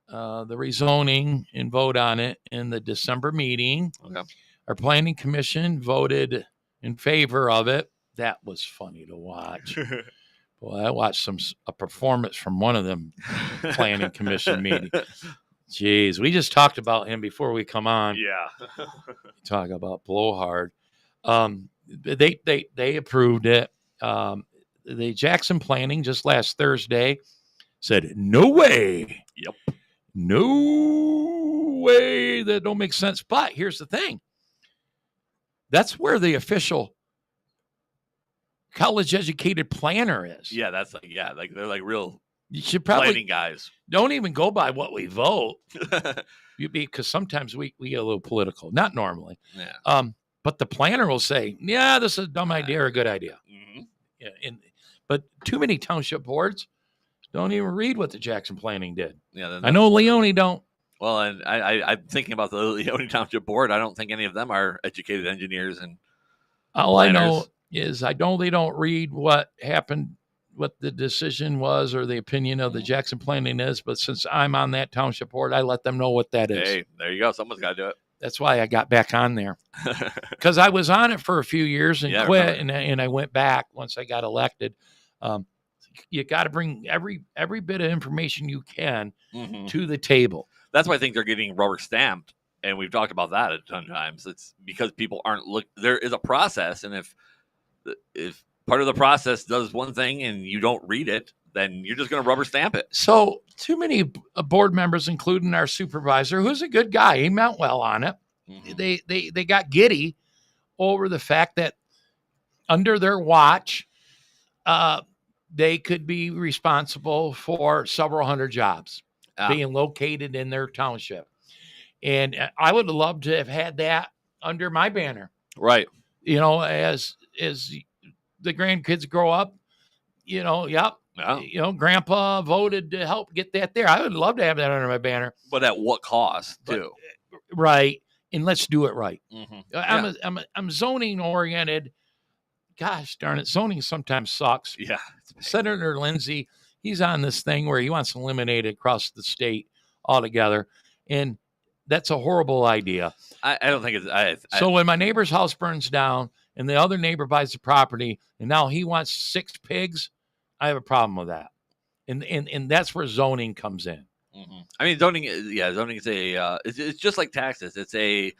the rezoning and vote on it in the December meeting. Okay. Our planning commission voted in favor of it. That was funny to watch. Boy, I watched a performance from one of them planning commission meetings. Jeez, we just talked about him before we come on. Yeah. Talk about blowhard. They approved it. The Jackson planning just last Thursday said, no way. Yep. No way. That don't make sense. But here's the thing. That's where the official college-educated planner is. Yeah, they're like real. You should probably planning guys. Don't even go by what we vote, because sometimes we get a little political. Not normally. Yeah. But the planner will say, "Yeah, this is a dumb idea or a good idea." Mm-hmm. Yeah. But too many township boards don't even read what the Jackson planning did. Yeah, I know Leone don't. Well, and I'm thinking about the Leone Township Board. I don't think any of them are educated engineers and all planners. I know is they don't read what happened the decision was or the opinion of the Jackson Planning is, but since I'm on that township board, I let them know what that is. Hey, there you go. Someone's got to do it. That's why I got back on there, because I was on it for a few years and quit, and I went back once I got elected. You got to bring every bit of information you can to the table. That's why I think they're getting rubber stamped, and we've talked about that a ton of times. It's because people aren't there is a process, and if part of the process does one thing and you don't read it, then you're just going to rubber stamp it. So too many board members, including our supervisor, who's a good guy, he meant well on it. They got giddy over the fact that under their watch, they could be responsible for several hundred jobs being located in their township. And I would have loved to have had that under my banner. Right. As the grandkids grow up, Grandpa voted to help get that there. I would love to have that under my banner. But at what cost, too? Right. And let's do it right. I'm zoning oriented. Gosh darn it. Zoning sometimes sucks. Yeah. Senator Lindsay, he's on this thing where he wants to eliminate it across the state altogether. And that's a horrible idea. I don't think it's... So when my neighbor's house burns down and the other neighbor buys the property and now he wants 6 pigs, I have a problem with that. And that's where zoning comes in. I mean, zoning is it's just like taxes. It's a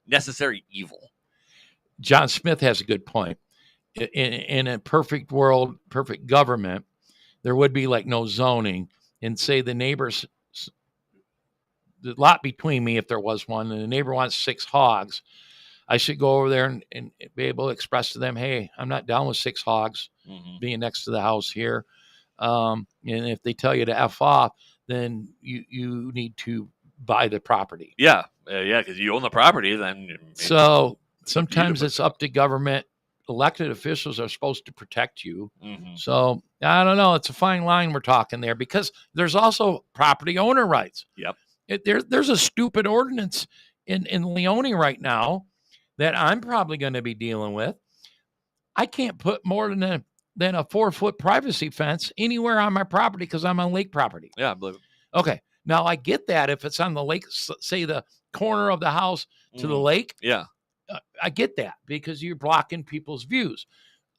necessary evil. John Smith has a good point. In a perfect world, perfect government, there would be like no zoning, and say the neighbors, the lot between me, if there was one, and the neighbor wants 6 hogs, I should go over there and be able to express to them, hey, I'm not down with 6 hogs being next to the house here. And if they tell you to F off, then you need to buy the property. Yeah. Because you own the property, then. So sometimes it's up to government. Elected officials are supposed to protect you. So I don't know. It's a fine line we're talking there, because there's also property owner rights. Yep. There's a stupid ordinance in Leone right now that I'm probably going to be dealing with. I can't put more than a 4-foot privacy fence anywhere on my property because I'm on lake property. Yeah, I believe it. Okay. Now I get that if it's on the lake, say the corner of the house to the lake. Yeah. I get that because you're blocking people's views.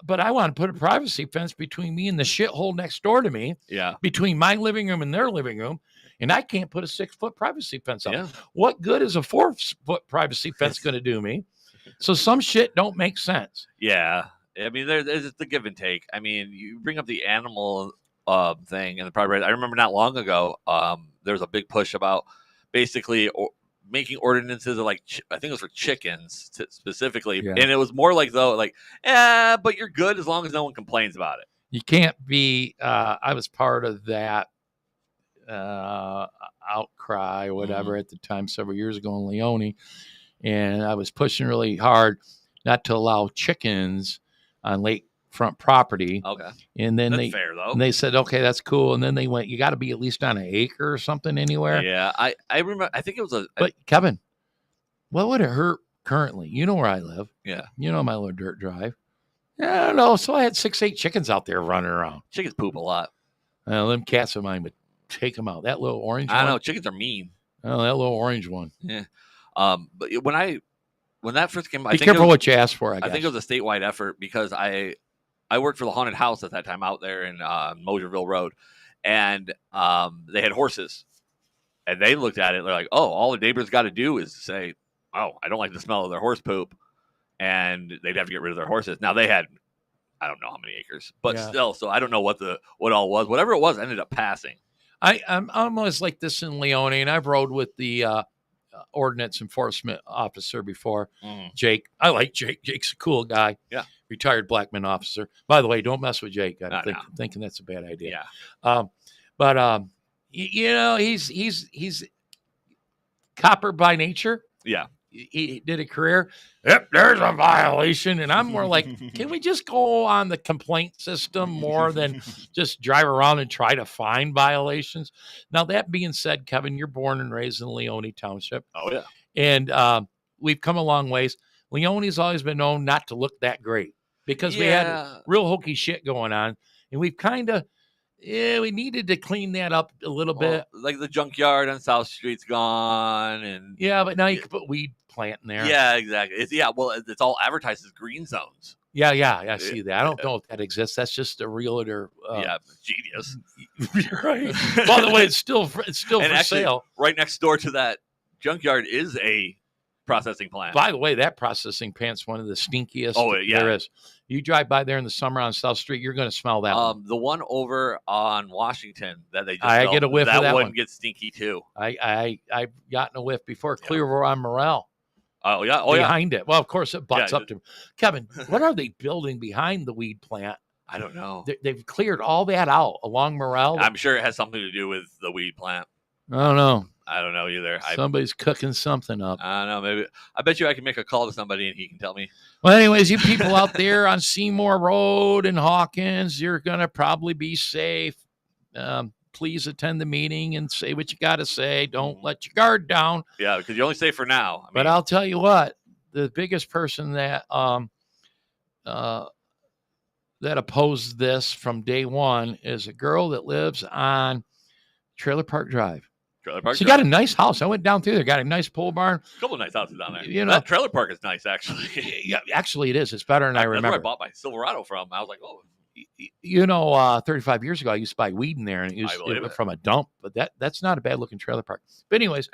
But I want to put a privacy fence between me and the shithole next door to me. Yeah. Between my living room and their living room. And I can't put a 6-foot privacy fence up. Yeah. What good is a 4-foot privacy fence going to do me? So some shit don't make sense. Yeah. I mean, there's the give and take. I mean, you bring up the animal thing and the private rights. I remember not long ago, there was a big push about basically making ordinances of I think it was for chickens specifically. Yeah. And it was more like, but you're good as long as no one complains about it. You can't be, I was part of that outcry or whatever at the time, several years ago in Leone. And I was pushing really hard not to allow chickens on lakefront property. Okay. And then that's fair, though. And they said, okay, that's cool. And then they went, you got to be at least on an acre or something anywhere. Yeah. I remember, I think it was but Kevin, what would it hurt currently? You know where I live. Yeah. You know my little dirt drive. I don't know. So I had 6-8 chickens out there running around. Chickens poop a lot. Them cats of mine would take them out. That little orange one. I know. Chickens are mean. Oh, that little orange one. Yeah. But when that first came, be careful what you ask for. I think it was a statewide effort because I worked for the haunted house at that time out there in Moserville Road, and they had horses, and they looked at it. They're like, "Oh, all the neighbors got to do is say, oh, I don't like the smell of their horse poop," and they'd have to get rid of their horses. Now they had, I don't know how many acres, but still, so I don't know what all was. Whatever it was ended up passing. I'm almost like this in Leone, and I've rode with the ordinance enforcement officer before, Jake. I like Jake. Jake's a cool guy. Yeah. Retired Blackman officer. By the way, don't mess with Jake. I'm thinking that's a bad idea. Yeah. But he's copper by nature. Yeah. He did a career. Yep, there's a violation. And I'm more like, can we just go on the complaint system more than just drive around and try to find violations? Now, that being said, Kevin, you're born and raised in Leone Township. Oh, yeah. And we've come a long ways. Leone's always been known not to look that great because we had real hokey shit going on. and we've kind of, we needed to clean that up a little bit. Like the junkyard on South Street's gone, and but now you can put weed plant in there. Yeah, exactly. It's all advertised as green zones. Yeah, I see that. I don't know if that exists. That's just a realtor. Genius. Right. By the way, it's still for sale. Right next door to that junkyard is a processing plant. By the way, that processing plant's one of the stinkiest there is. You drive by there in the summer on South Street, you're going to smell that one. The one over on Washington that they just I built, get a whiff of that one. Gets stinky too. I've gotten a whiff before. Clear on Morel. Oh yeah. Behind it. Well, of course it butts up to Kevin. What are they building behind the weed plant? I don't know. They've cleared all that out along Morel. I'm sure it has something to do with the weed plant. I don't know. I don't know either. Somebody's cooking something up. I don't know. Maybe I bet you I can make a call to somebody and he can tell me. Well, anyways, you people out there on Seymour Road and Hawkins, you're gonna probably be safe. Please attend the meeting and say what you got to say. Don't let your guard down. Yeah, because you only say for now. But I'll tell you what, the biggest person that opposed this from day one is a girl that lives on Trailer Park Drive. She got a nice house. I went down through there. Got a nice pole barn. A couple of nice houses down there. That Trailer Park is nice, actually. Yeah, actually, it is. It's better than I remember. That's where I bought my Silverado from. I was like, 35 years ago, I used to buy weed in there, and it was from a dump. But that's not a bad looking trailer park. But anyways,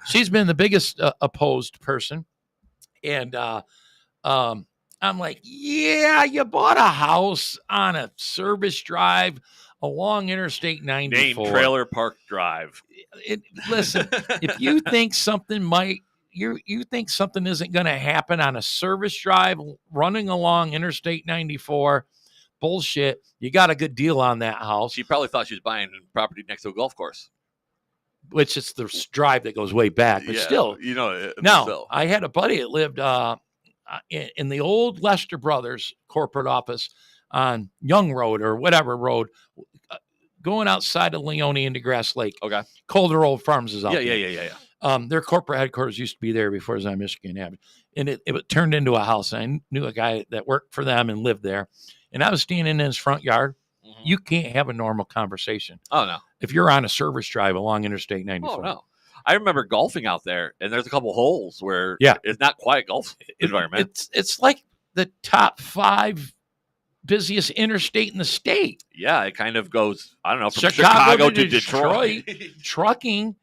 she's been the biggest opposed person, and I'm like, yeah, you bought a house on a service drive along Interstate 94, named Trailer Park Drive. Listen, if you think something you think something isn't going to happen on a service drive running along Interstate 94. Bullshit. You got a good deal on that house. She probably thought she was buying property next to a golf course. Which is the drive that goes way back. But still. I had a buddy that lived in the old Lester Brothers corporate office on Young Road or whatever road, going outside of Leone into Grass Lake. Okay. Colder Old Farms is out there. Yeah. Their corporate headquarters used to be there before it was on Michigan Avenue. And it turned into a house. And I knew a guy that worked for them and lived there. And I was standing in his front yard. Mm-hmm. You can't have a normal conversation. Oh, no. If you're on a service drive along Interstate 94. Oh, no. I remember golfing out there, and there's a couple holes where it's not quite a golf environment. It's like the top 5 busiest interstate in the state. Yeah, it kind of goes, I don't know, from Chicago to Detroit. Trucking.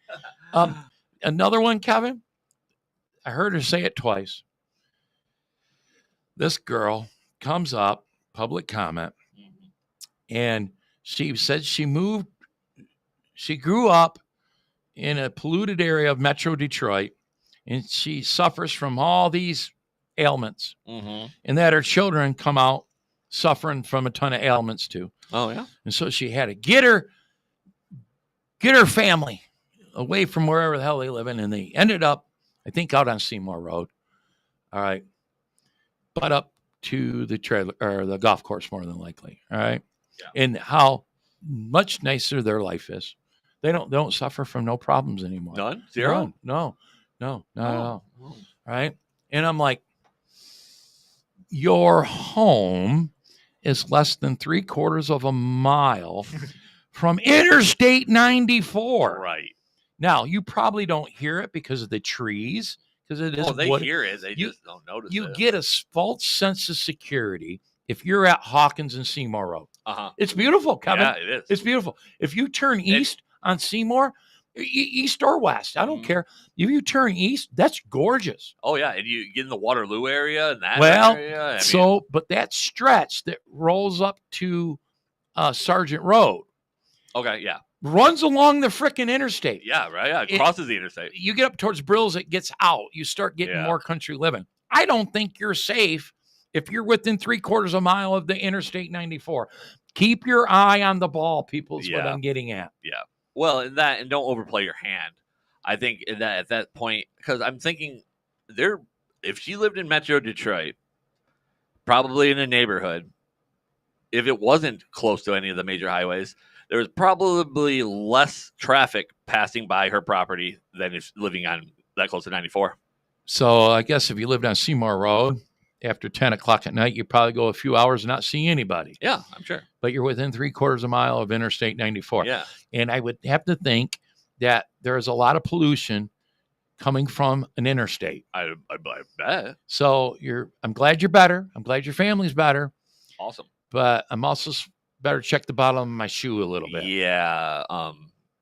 Another one, Kevin, I heard her say it twice. This girl comes up, public comment, and she said she grew up in a polluted area of Metro Detroit, and she suffers from all these ailments, and that her children come out suffering from a ton of ailments too. Oh, yeah. And so she had to get her family away from wherever the hell they live in, and they ended up, I think, out on Seymour Road. All right. But up to the trailer or the golf course, more than likely. All right. Yeah. And how much nicer their life is. They don't suffer from no problems anymore. None? Zero? No, not at all. All right. And I'm like, your home is less than 3/4 of a mile from Interstate 94. Right. Now, you probably don't hear it because of the trees. Because it is. They hear it. They just don't notice it. You get a false sense of security if you're at Hawkins and Seymour Road. It's beautiful, Kevin. Yeah, it is. It's beautiful. If you turn east on Seymour, east or west, I don't care. If you turn east, that's gorgeous. Oh, yeah. And you get in the Waterloo area and that area. But that stretch that rolls up to Sargent Road. Okay, yeah. Runs along the frickin' interstate. Yeah, right. Yeah, it crosses the interstate. You get up towards Brills, it gets out. You start getting more country living. I don't think you're safe if you're within 3/4 of a mile of the Interstate 94. Keep your eye on the ball, people, is what I'm getting at. Yeah. Well, and don't overplay your hand. I think at that point, because I'm thinking if she lived in Metro Detroit, probably in a neighborhood, if it wasn't close to any of the major highways, there was probably less traffic passing by her property than if living on that close to 94. So I guess if you lived on Seymour Road after 10 o'clock at night, you probably go a few hours and not see anybody. Yeah, I'm sure. But you're within 3/4 of a mile of Interstate 94. Yeah. And I would have to think that there's a lot of pollution coming from an interstate. I bet. So I'm glad you're better. I'm glad your family's better. Awesome. But I'm also better check the bottom of my shoe a little bit. Yeah.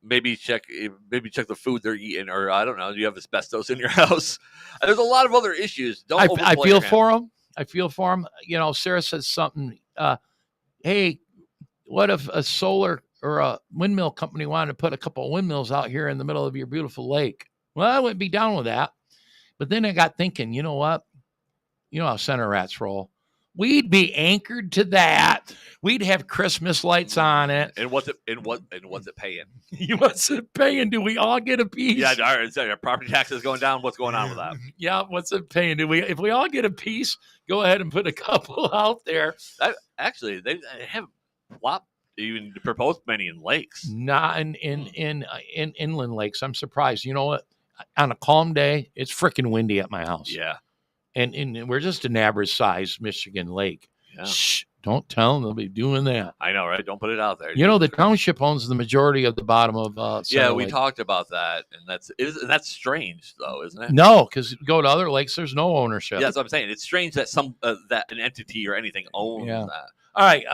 Maybe check the food they're eating, or I don't know. Do you have asbestos in your house? There's a lot of other issues. I feel for them. I feel for them. You know, Sarah says something. Hey, what if a solar or a windmill company wanted to put a couple of windmills out here in the middle of your beautiful lake? Well, I wouldn't be down with that. But then I got thinking, you know what? You know how center rats roll. We'd be anchored to that. We'd have Christmas lights on it. And what's it paying? What's it paying? Do we all get a piece? Yeah, our property taxes going down. What's going on with that? Yeah, what's it paying? If we all get a piece, go ahead and put a couple out there. Actually, they have even proposed many in lakes. Not in inland lakes. I'm surprised. You know what? On a calm day, it's freaking windy at my house. Yeah. And we're just an average size Michigan lake. Yeah. Shh, don't tell them they'll be doing that. I know, right? Don't put it out there. You know, the township owns the majority of the bottom of yeah, we Lake. talked about that, and that's strange, though, isn't it? No, because go to other lakes, there's no ownership. Yeah, that's what I'm saying. It's strange that that an entity or anything owns that. All right,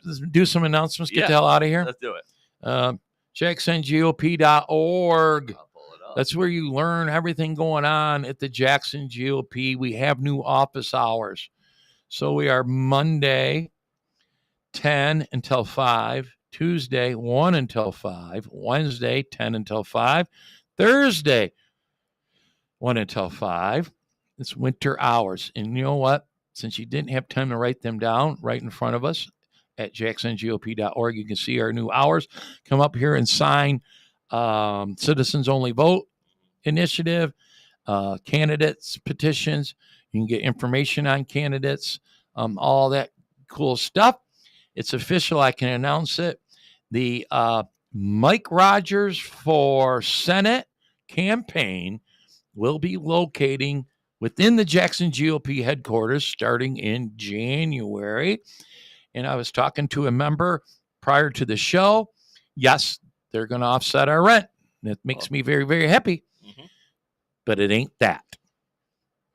let's do some announcements. Get the hell out of here. Let's do it. JacksonGOP.org. That's where you learn everything going on at the Jackson GOP. We have new office hours. So we are Monday, 10 until 5. Tuesday, 1 until 5. Wednesday, 10 until 5. Thursday, 1 until 5. It's winter hours. And you know what? Since you didn't have time to write them down right in front of us at JacksonGOP.org, you can see our new hours. Come up here and sign Citizens Only Vote initiative, candidates petitions. You can get information on candidates, all that cool stuff. It's official. I can announce it. The Mike Rogers for Senate campaign will be locating within the Jackson GOP headquarters starting in January. And I was talking to a member prior to the show. Yes, they're going to offset our rent. That makes me very, very happy. Mm-hmm. But it ain't that.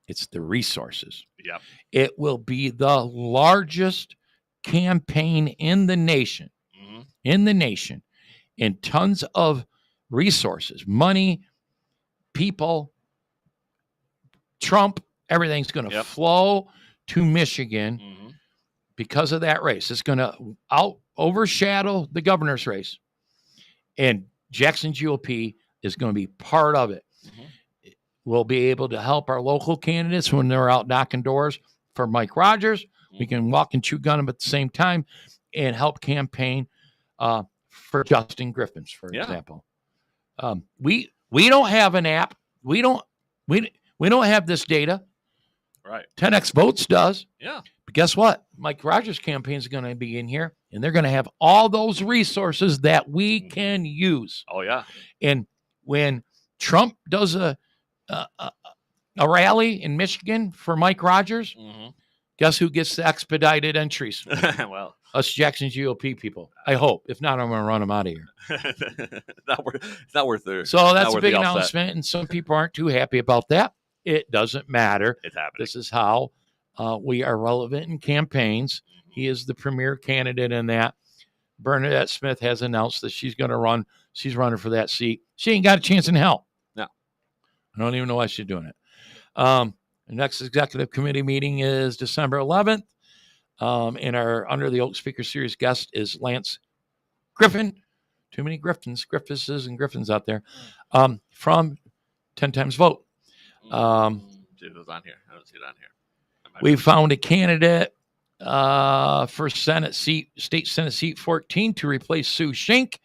It's the resources. Yep. It will be the largest campaign in the nation. Mm-hmm. In the nation. And tons of resources, money, people, Trump, everything's going to flow to Michigan because of that race. It's going to overshadow the governor's race. And Jackson GOP is going to be part of it. Mm-hmm. We'll be able to help our local candidates when they're out knocking doors. For Mike Rogers, we can walk and chew gum at the same time and help campaign for Justin Griffins, for example. We don't have an app. We don't have this data. Right. 10X Votes does. Yeah. But guess what? Mike Rogers' campaign is going to be in here, and they're going to have all those resources that we can use. Oh, yeah. And when Trump does a rally in Michigan for Mike Rogers, guess who gets the expedited entries? Well, us Jackson GOP people. I hope. If not, I'm going to run them out of here. It's not worth it. So that's a big announcement, and some people aren't too happy about that. It doesn't matter. It's happening. This is how we are relevant in campaigns. He is the premier candidate in that. Bernadette Smith has announced that she's going to run. She's running for that seat. She ain't got a chance in hell. No. I don't even know why she's doing it. The next executive committee meeting is December 11th. And our Under the Oak Speaker Series guest is Lance Griffin. Too many Griffises and Griffins out there. From 10 Times Vote. See if it was on here. I don't see it on here. We found a candidate for State Senate seat 14 to replace Sue Schenck.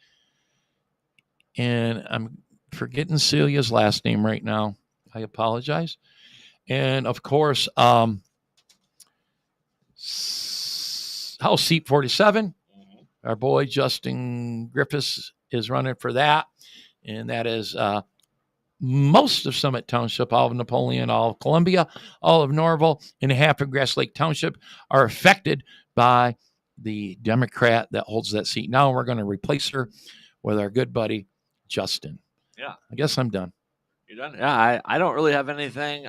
And I'm forgetting Celia's last name right now. I apologize. And of course, House seat 47. Our boy Justin Griffiths is running for that. And that is most of Summit Township, all of Napoleon, all of Columbia, all of Norval, and half of Grass Lake Township are affected by the Democrat that holds that seat. Now we're going to replace her with our good buddy, Justin. Yeah. I guess I'm done. You're done? Yeah, I don't really have anything.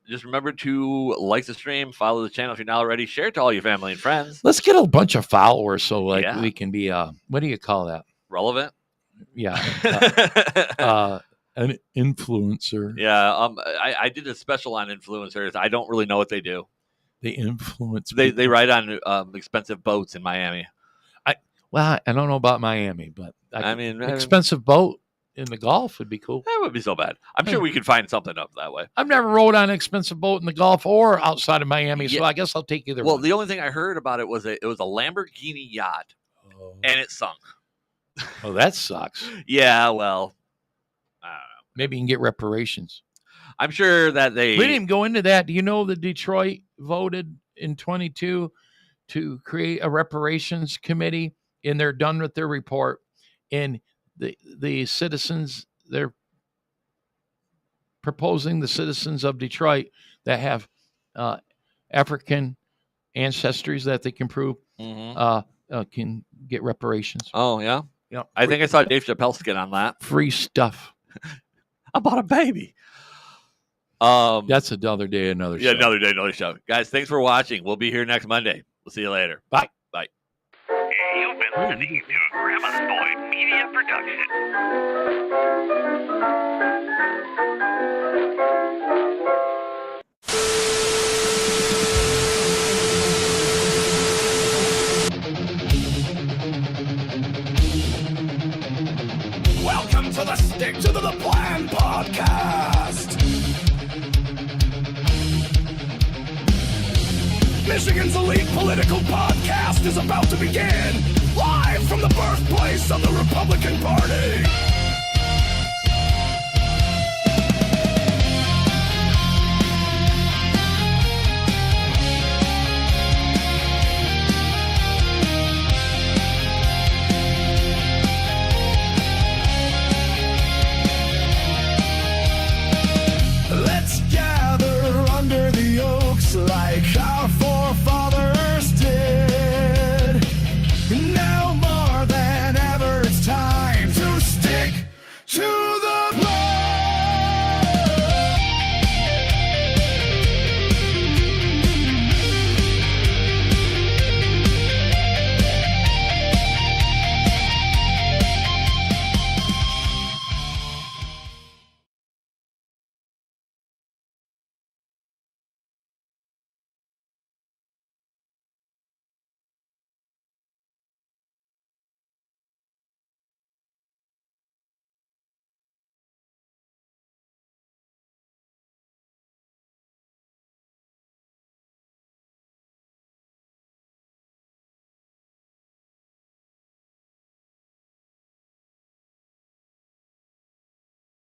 Just remember to like the stream, follow the channel if you're not already, share it to all your family and friends. Let's get a bunch of followers so we can be, what do you call that? Relevant? Yeah. An influencer. Yeah. I did a special on influencers. I don't really know what they do. They influence. They ride on expensive boats in Miami. I don't know about Miami, but I mean, expensive boat in the Gulf would be cool. That would be so bad. I'm sure we could find something up that way. I've never rode on an expensive boat in the Gulf or outside of Miami, so I guess I'll take either one. Well, the only thing I heard about it was a Lamborghini yacht, and it sunk. Oh, that sucks. Yeah, well, I don't know. Maybe you can get reparations. I'm sure that we didn't even go into that. Do you know that Detroit voted in 22 to create a reparations committee, and they're done with their report, and the citizens, they're proposing the citizens of Detroit that have African ancestries that they can prove can get reparations. Oh, yeah? Yeah. I think I saw Dave Chappelle skit on that. Free stuff. I bought a baby. That's another day, another show. Yeah, another day, another show. Guys, thanks for watching. We'll be here next Monday. We'll see you later. Bye. Bye. You've been listening to Grandma's Boy Media Production. Welcome to the Stick to the Plan podcast. Michigan's elite political podcast is about to begin, live from the birthplace of the Republican Party.